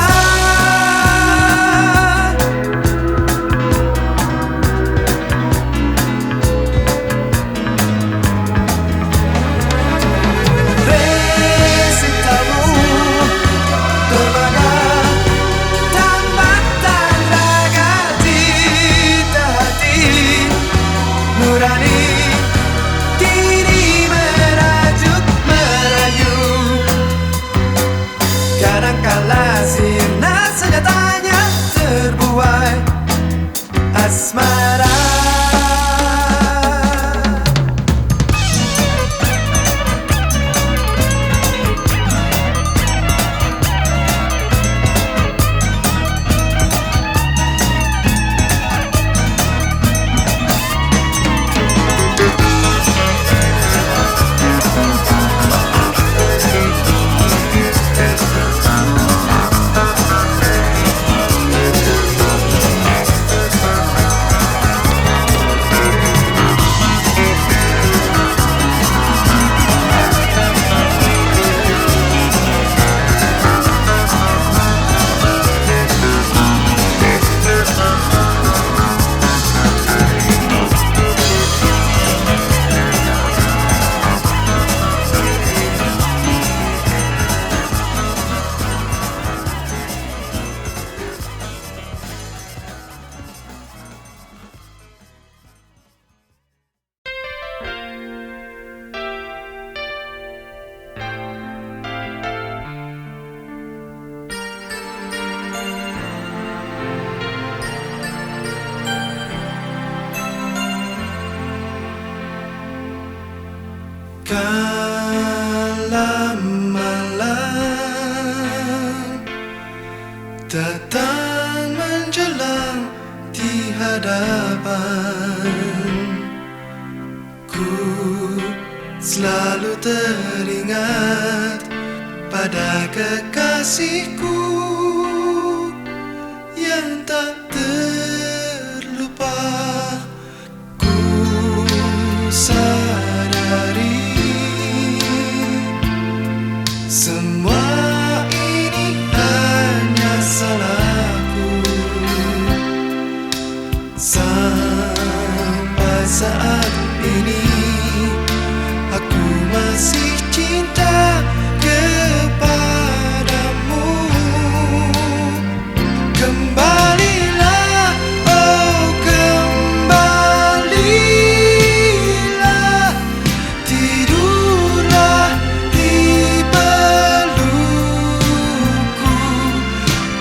[SPEAKER 2] Kadangkala sirna senjatanya terbuai asmara. Kala malam datang menjelang di hadapan, ku selalu teringat pada kekasihku yang tak terlupa. Ku sadari semua ini hanya salahku. Sampai saat ini aku masih cinta kepadamu. Kembalilah, oh kembalilah, tidurlah di pelukku.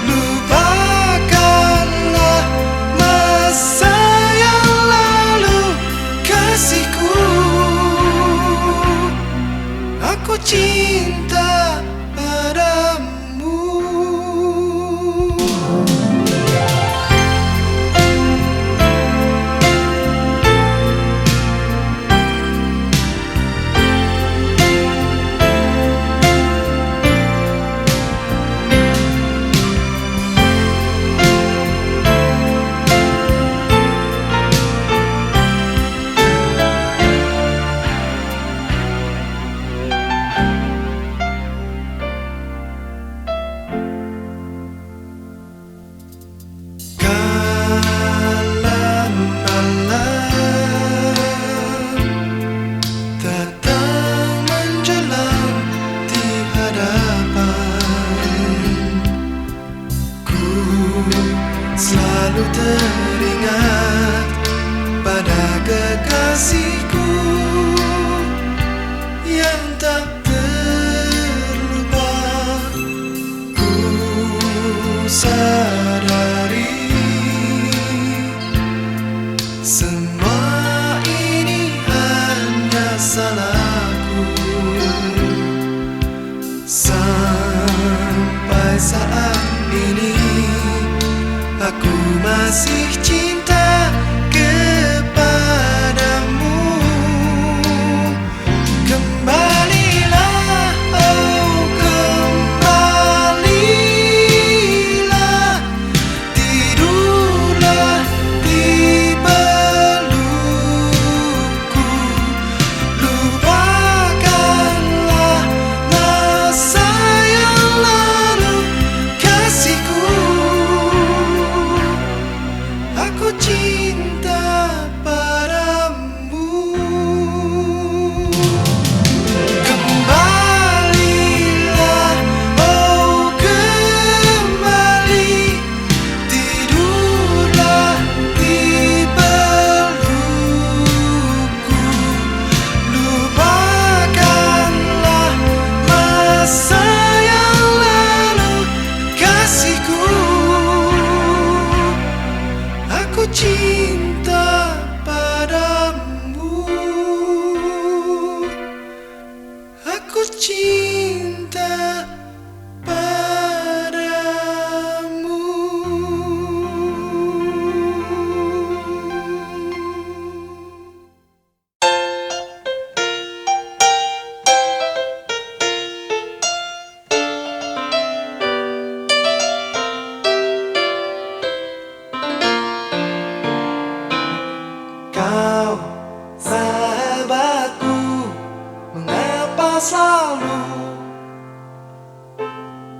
[SPEAKER 2] Lupakanlah masa yang lalu, kasihku. Aku cinta padamu. Kala malam datang menjelang di hadapan, ku selalu teringat pada kekasihku yang tak terlupa. Ku sadari semua ini hanya salahku. Sampai saat ini aku masih cinta kepadamu. Kembalilah, oh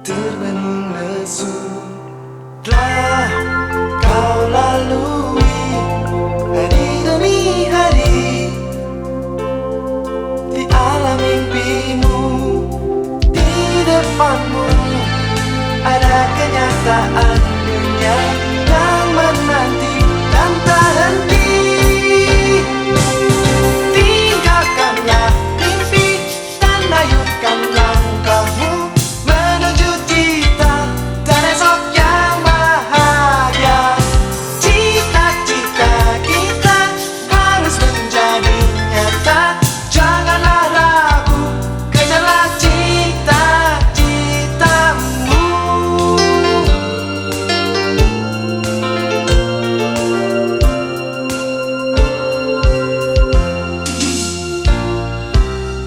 [SPEAKER 2] termenung lesu. Telah kau lalui hari demi hari di alam mimpimu. Di depanmu ada kenyataan dunia yang menanti dan tak henti. Tinggalkanlah mimpi dan ayunkan langkahmu menuju cita dan esok yang bahagia. Cita-cita kita harus menjadi nyata. Janganlah ragu, kejarlah cita-citamu.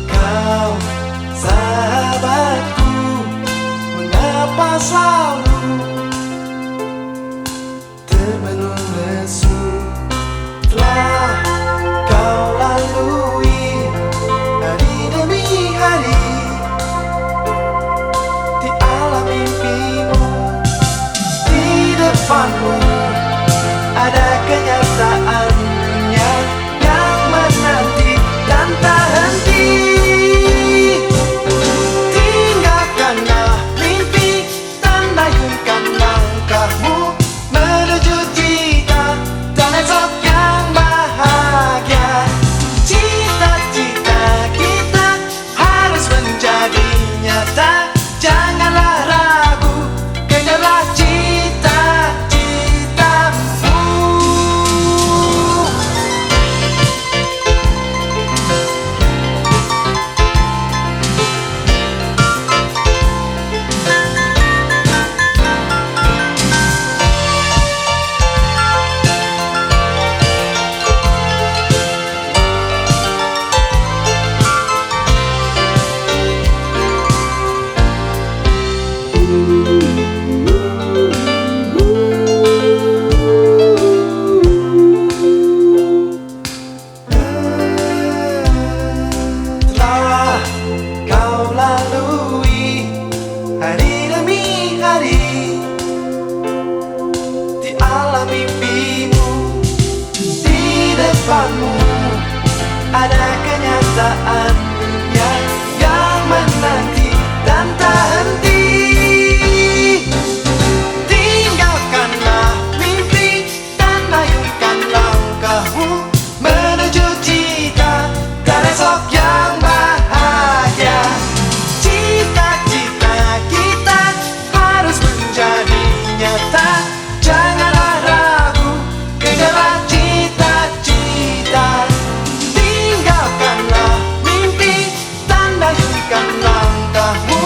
[SPEAKER 2] Kau sahabatku, mengapa selalu termenung lesu? Telah kau lalui hari demi hari di alam mimpimu. Di depanmu ada kenyataan dunia yang menanti dan tak henti. Tinggalkanlah mimpi dan ayunkan langkahmu menuju cita dan esok yang bahagia. Cita-cita kita harus menjadi nyata. Janganlah ragu, kejarlah cita-citamu. Telah kau lalui hari demi hari di alam mimpimu. Di depanmu ada kenyataan dunia yang menanti dan tak henti. Tinggalkanlah mimpi dan ayunkan langkahmu menuju cita dan esok yang bahagia. Cita-cita kita harus menjadi nyata. Janganlah ragu, kejarlah cita-cita. Tinggalkanlah mimpi dan ayunkan langkahmu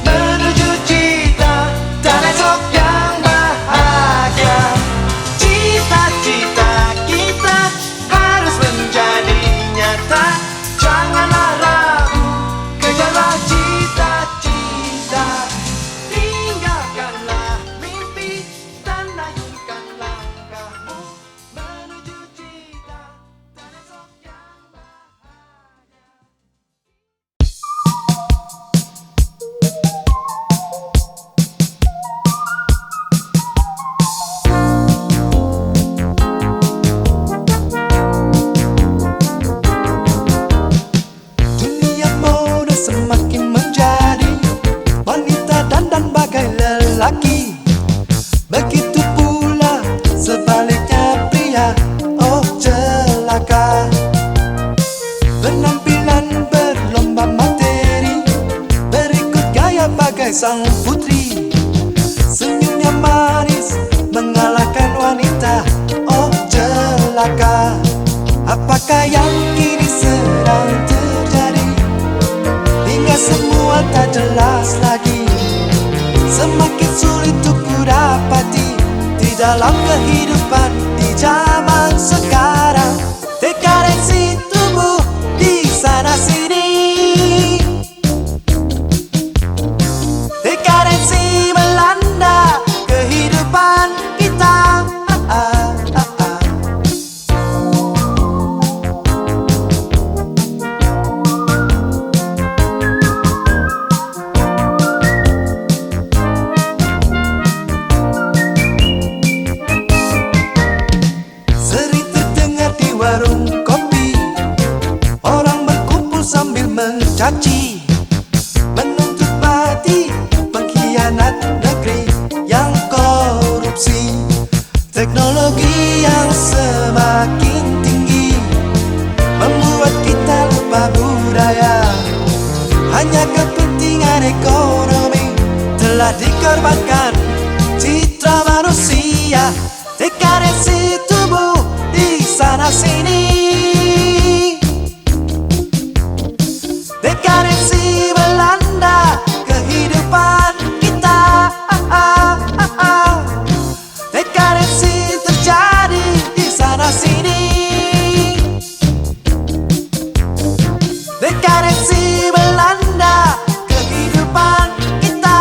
[SPEAKER 2] menuju cita dan esok yang bahagia. Cita-cita kita harus menjadi nyata. Janganlah ragu, kejarlah cita-cita. Tinggalkanlah mimpi dan ayunkan langkahmu menuju cita dan esok yang bahagia. Dunia mode semakin menjadi wanita dandan bagai lelaki. Begitu pula sebaliknya pria, oh celaka. Penampilan berlomba materi, berikut gaya bagai sang putri. Senyumnya manis mengalahkan wanita, oh celaka. Apakah yang kini sedang terjadi? Hingga semua tak jelas lagi. Semakin sulit untuk kudapati di dalam kehidupan di zaman sekarang. Dekadensi tubuh di sana sini, dekadensi melanda kehidupan kita. telah dikorbankan citra manusia, dekadensi tubuh di sana sini, dekadensi melanda kehidupan kita, dekadensi terjadi di sana sini, dekadensi melanda kehidupan kita.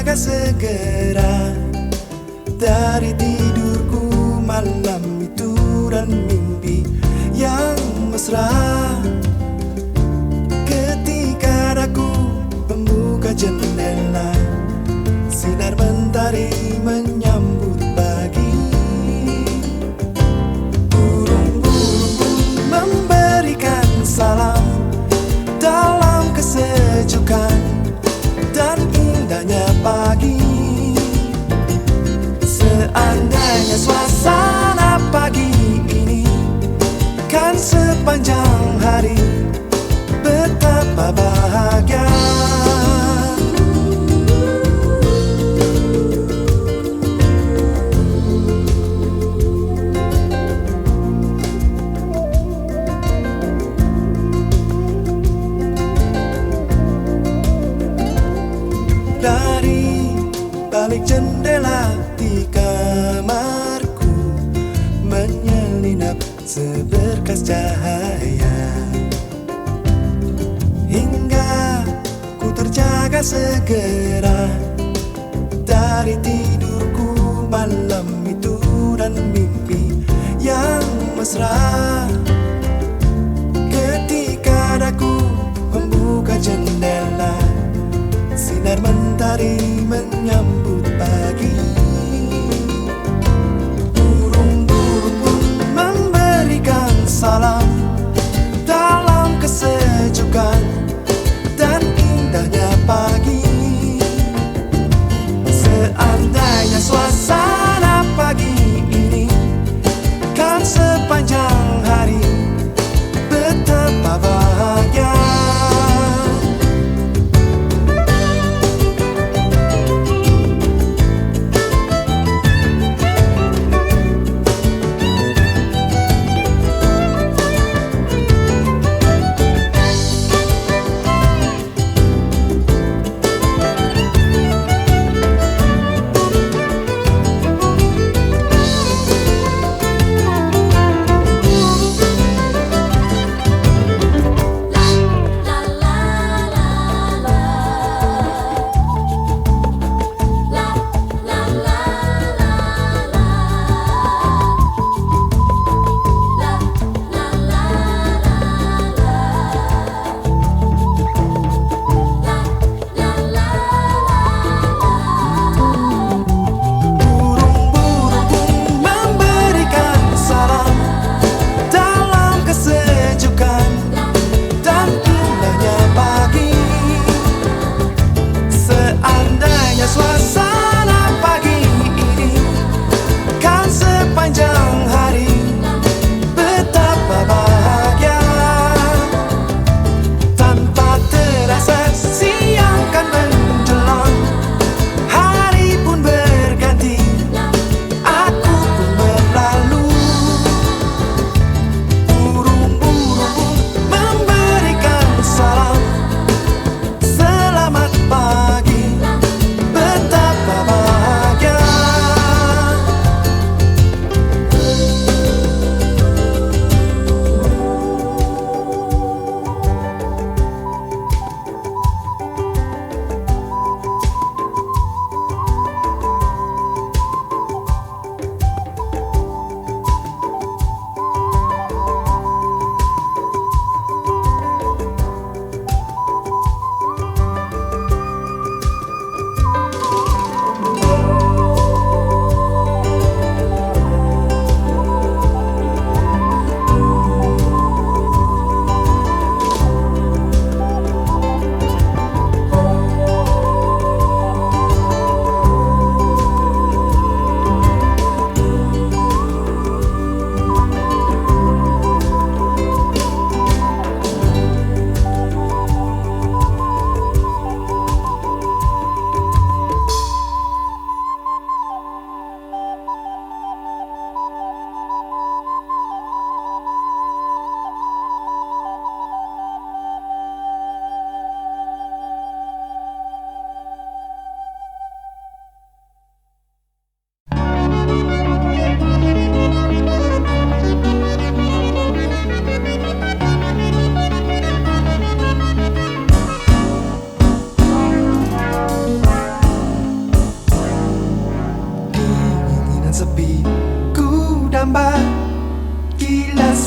[SPEAKER 2] terjaga segera dari tidurku malam itu dan mimpi yang mesra. Ketika aku membuka jendela, sinar mentari menyambut pagi. Burung-burung pun memberikan salam dalam kesejukan dan indahnya pagi. Seandainya suasana pagi ini kan sepanjang hari, betapa bahagia. Dari balik jendela di kamarku menyelinap seberkas cahaya, hingga ku terjaga segera dari tidurku malam itu dan mimpi yang mesra. Ketika aku membuka jendela, sinar mentari menyambut pagi. Burung-burung pun memberikan salam dalam kesejukan dan indahnya pagi. Seandainya suasana pagi ini kan sepanjang hari, betapa bahagia.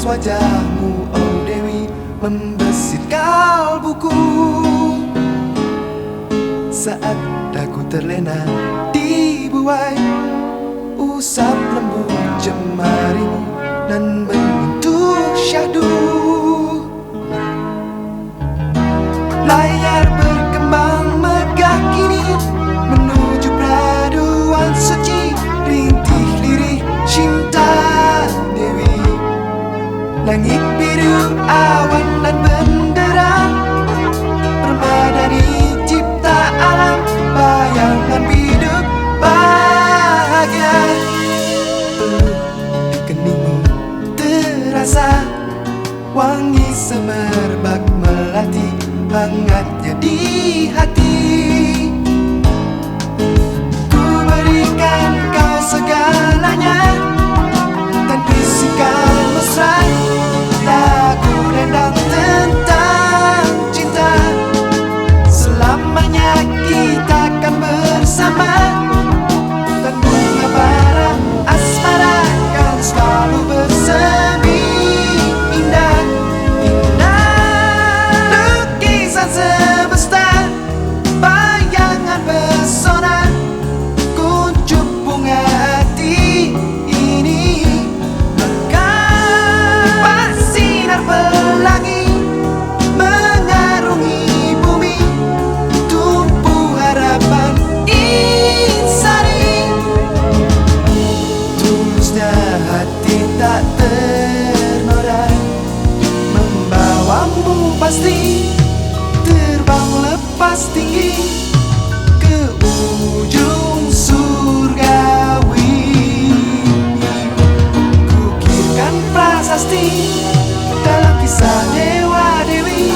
[SPEAKER 2] wajahmu, oh Dewi, membesit kalbuku. Saat dagu terlena dibuai usap lembut jemarimu dan menyentuh syahdu. Layar berkembang megah kini menuju peraduan suci, rintih lirih cinta Dewi. Langit biru, awan dan benderang, permadani cipta alam, bayangan hidup bahagia. Peluk di keningmu terasa wangi semerbak melati, hangatnya di hati. Ku berikan kau segalanya dan bisikan mesra, lagu dendang tentang cinta. Selamanya kita akan bersama, dan bunga bara asmara akan selalu bersemi indah. Indah lukisan semesta, bayangan pesona, kuncup bunga hati ini. Mekar sinar pelangi mengarungi bumi, tumbuh harapan insani. Tulusnya hati tak ternoda, membawamu pasti terbang lepas tinggi ke ujung surgawi. Kukirkan prasasti dalam kisah dewa dewi.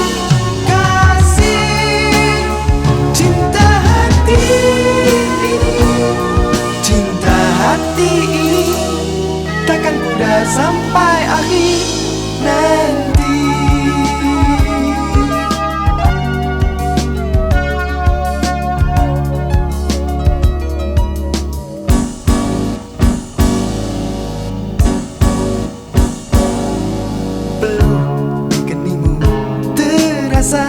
[SPEAKER 2] Kasih cinta hati ini, cinta hati ini takkan pudar sampai akhir nanti. Peluk di keningmu terasa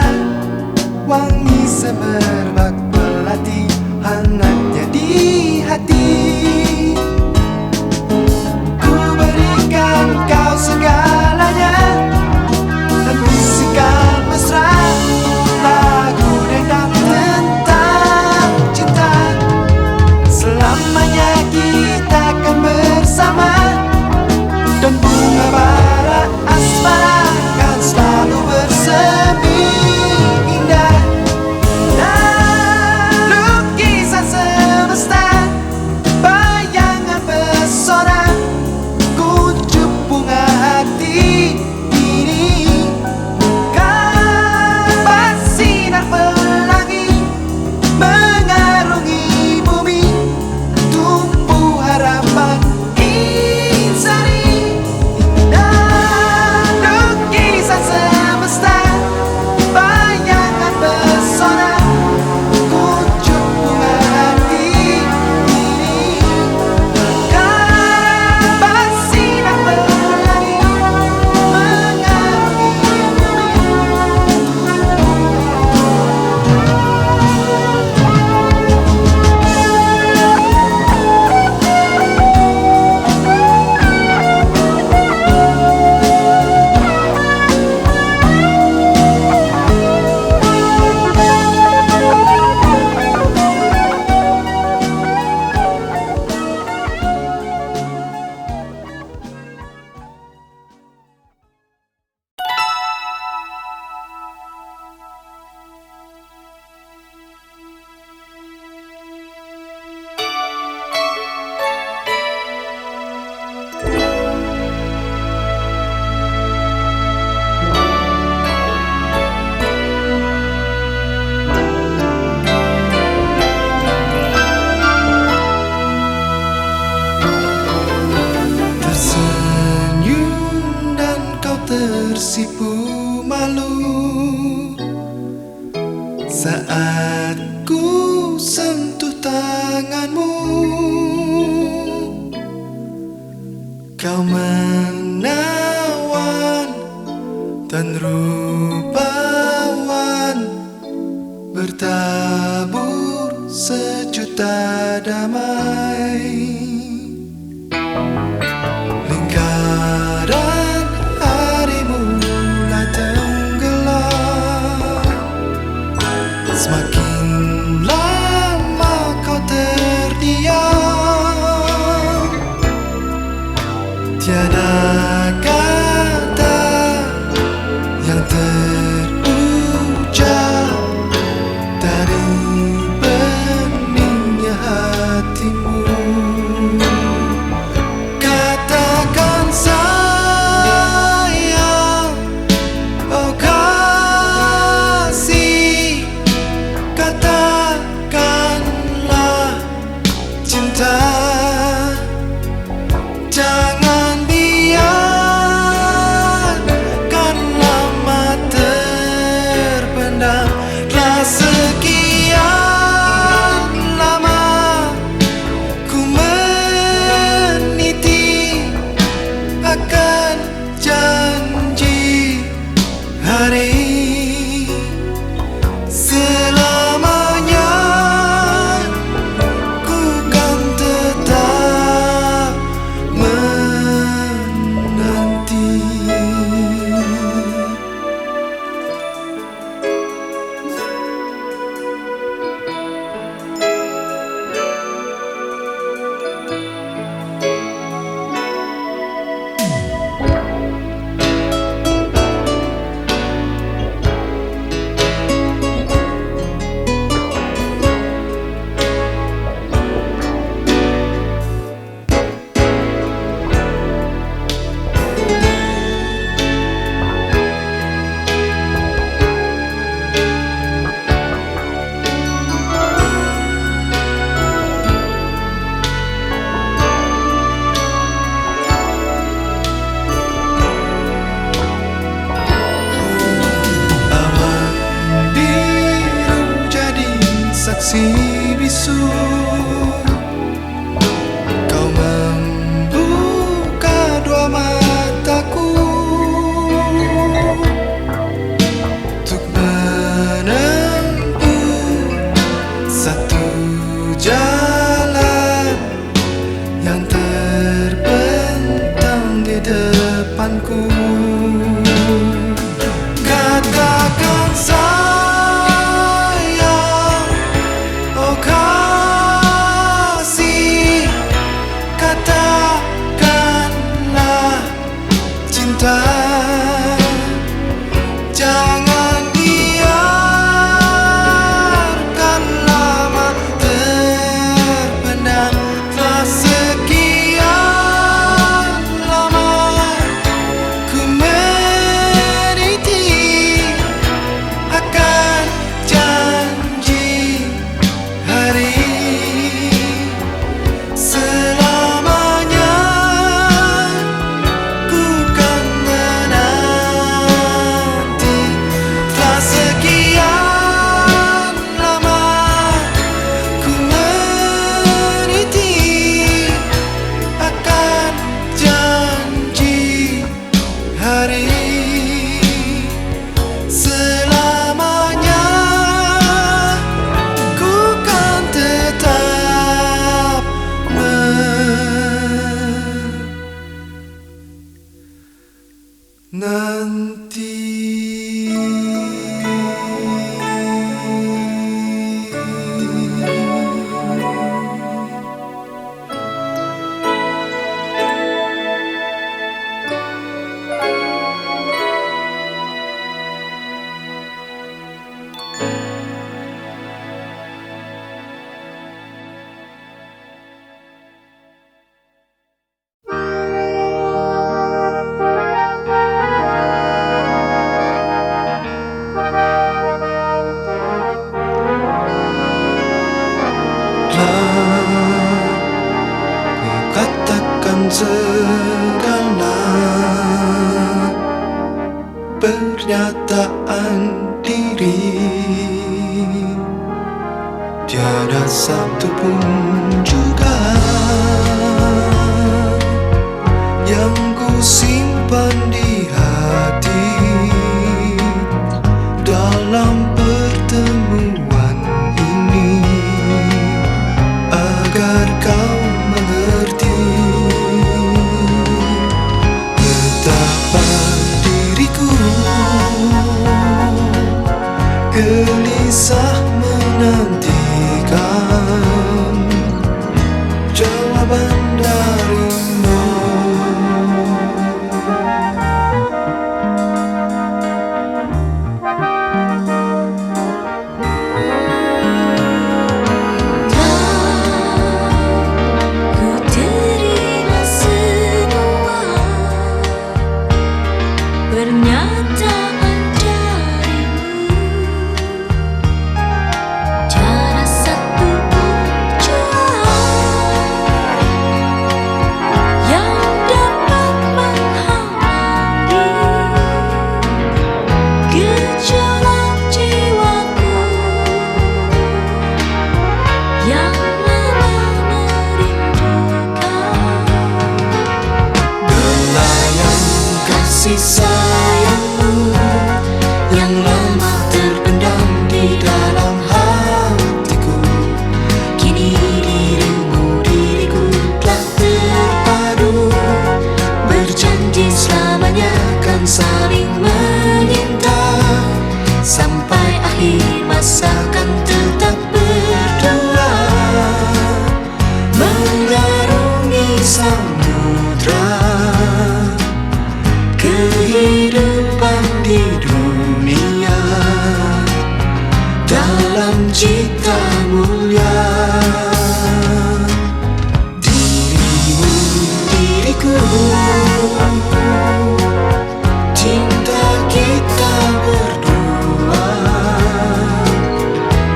[SPEAKER 2] wangi semerbak melati, hangatnya di hati. Ku berikan kau segalanya dan bisikan mesra, lagu dendang tentang cinta. Selamanya kita akan bersama, dan bunga bara asmara akan selalu bersemi indah. Nah, lukisan semesta, bayangan pesona, kuncup bunga hati ini. Kapas sinar pelangi mengarungi bumi, tumbuh harapan insani. Indah lukisan semesta, bayangan pesona, kuncup bunga hati ini. Kapas sinar pelangi mengarungi tersenyum dan kau tersipu malu saat ku sentuh tanganmu. Kau menawar Semakin lama kau terdiam, tiada kata yang terucap dari beningnya hatimu. Katakan sayang, oh kasih, katakanlah cinta. Jangan biarkan lama terpendam. Telah sekian lama ku meniti akan janji hari. Selamanya ku kan tetap menanti. Saksi bisu, kau membuka dua mataku untuk menempuh satu jalan yang terbentang di depanku. Katakan sayang, oh kasih, katakanlah cinta. Jangan biarkan lama terpendam. Telah sekian lama ku meniti akan janji hari. Selamanya ku kan menanti. Telah sekian lama ku meniti akan janji hari. Selamanya ku kan tetap menanti. Ku katakan segala pernyataan diri, tiada satu pun juga yang ku simpan di hati. Dalam pertemuan ini, agar kau mengerti betapa diriku gelisah menantikan jawaban darimu.
[SPEAKER 3] Ku terima semua pernyataan darimu. Tiada satu pun jua yang dapat menghalangi gejolak jiwaku yang lama merindukan
[SPEAKER 2] Belayan kasih sayangmu yang lama terpendam di dalam hatiku. Kini diriku telah terpadu, berjanji selamanya kan saling menyinta. Sampai akhir masa kan tetap berdua, mengarungi samudra kehidupan di dunia dalam cita mulia. Dirimu, diriku, cinta kita berdua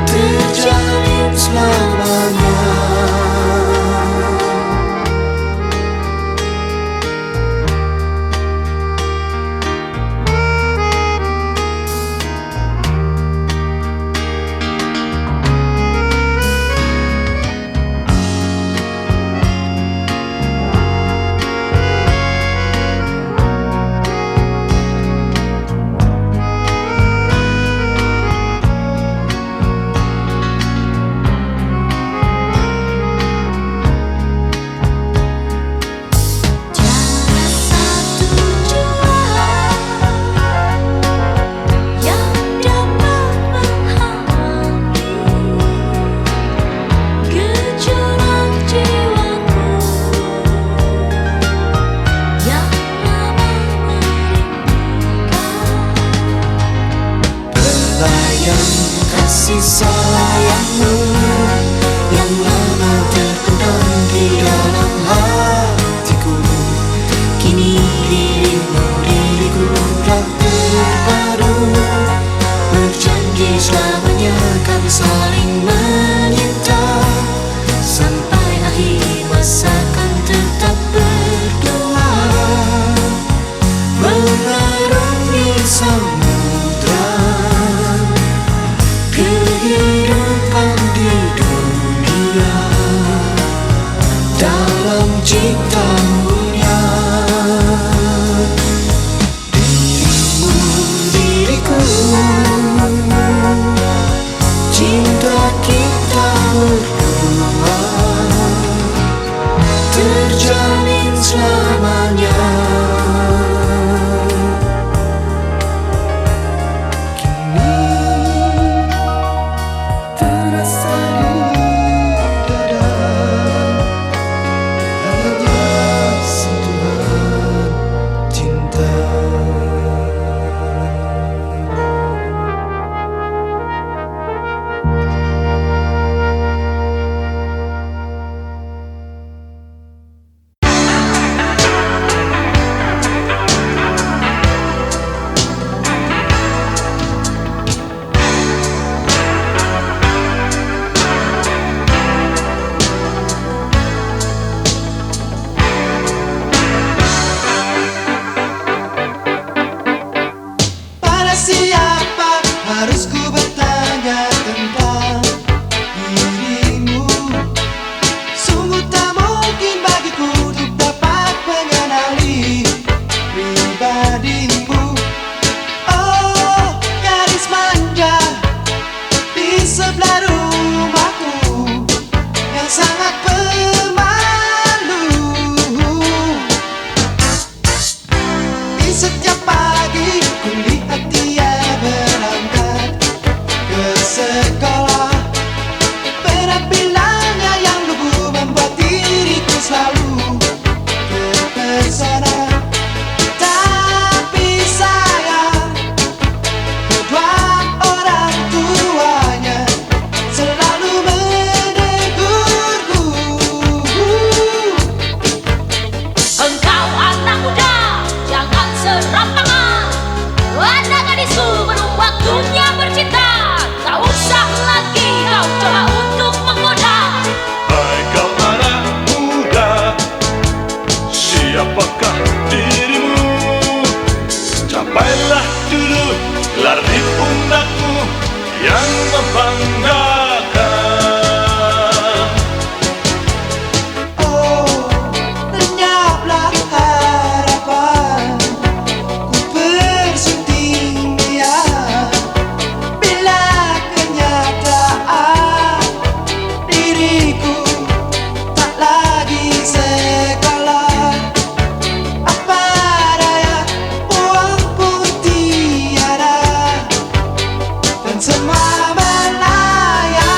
[SPEAKER 2] terjalin selamanya.
[SPEAKER 3] Tiada satu jua yang dapat menghalangi gejolak jiwaku yang lama merindukan.
[SPEAKER 2] Belayan kasih sayangmu yang lama terpendam di dalam hatiku. Kini diriku telah terpadu, berjanji selamanya kan saling menyinta. Sampai akhir masa kan tetap berdua, mengarungi samudra kehidupan di dunia dalam cita mulia. Dirimu, diriku, cinta kita berdua terjalin selamanya. Kini terasa di dada hanya semua melayang.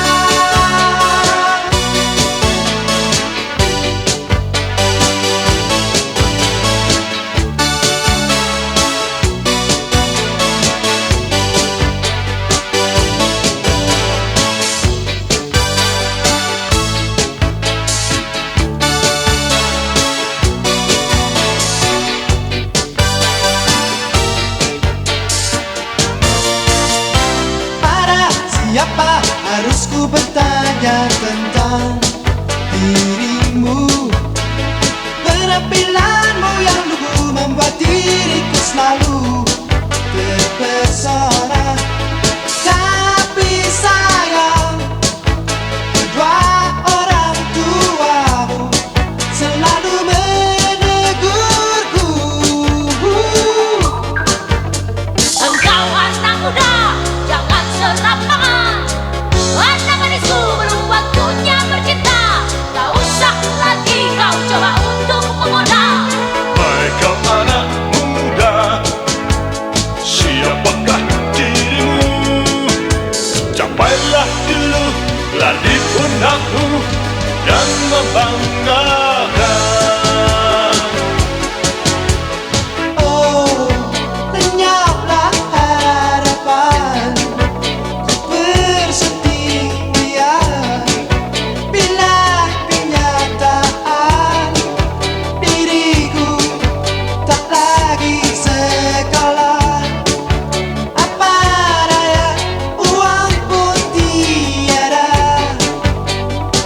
[SPEAKER 2] Siapa harus ku bertanya tentang dirimu? Penampilanmu yang lugu membuat diriku selalu terpesona. Tapi sayang, kedua orang tuamu selalu menegurku.
[SPEAKER 3] Engkau anak muda, jangan serampangan. Anak manisku, belum waktunya bercinta. Tak usah lagi kau coba untuk menggoda.
[SPEAKER 4] Hai kau anak muda, siapakah dirimu? Capailah dulu lari pundakmu dan membanggakan.
[SPEAKER 2] Oh, lenyaplah harapan, ku bersedia bila kenyataan diriku tak lagi sekolah. Apa daya, uang pun tiada,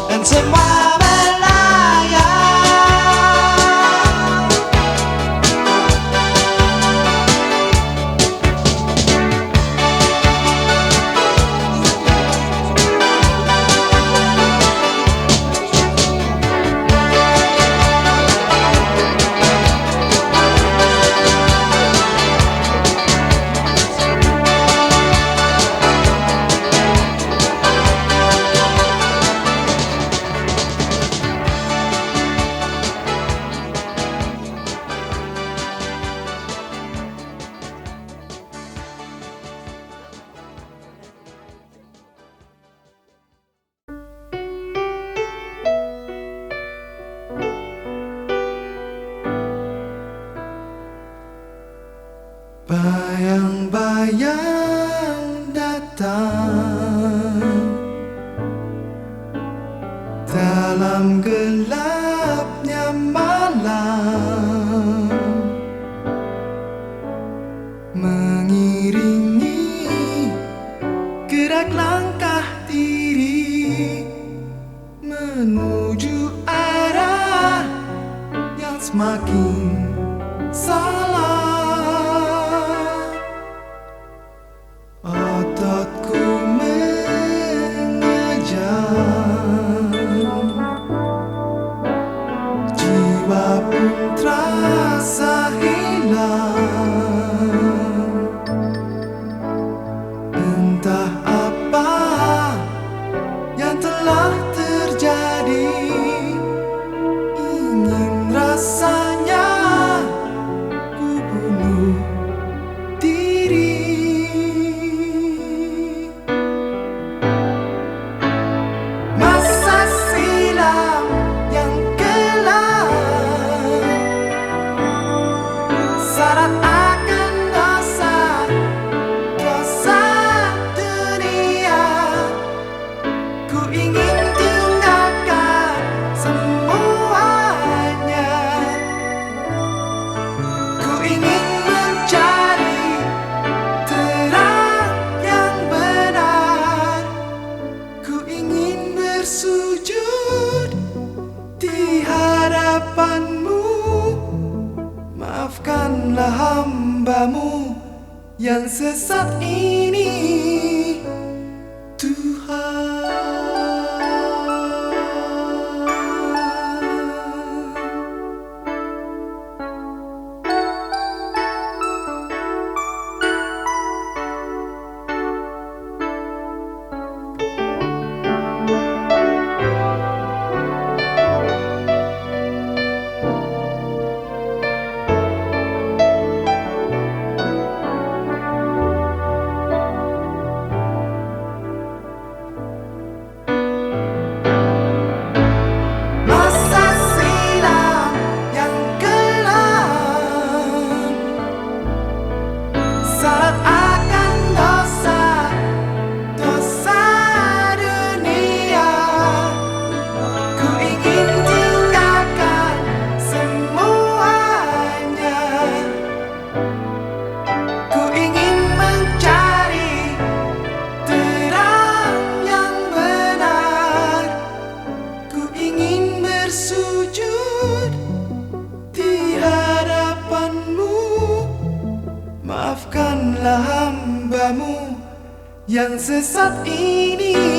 [SPEAKER 2] dan semua melayang. Bayang-bayang datang dalam gelapnya malam, mengiringi gerak langkah diri menuju arah yang semakin salah. Ototku mengejar, jiwa pun terasa hilang. Entah apa yang telah terjadi, ingin rasanya ku bunuh diri. Masa silam yang gelap syarat akan dosa, dosa dunia. Ku ingin tinggalkan semuanya. Ku ingin mencari terang yang benar. Ku ingin bersujud di hadapanmu. Maafkanlah hambamu yang sesat ini, Tuhan. yang sesat ini.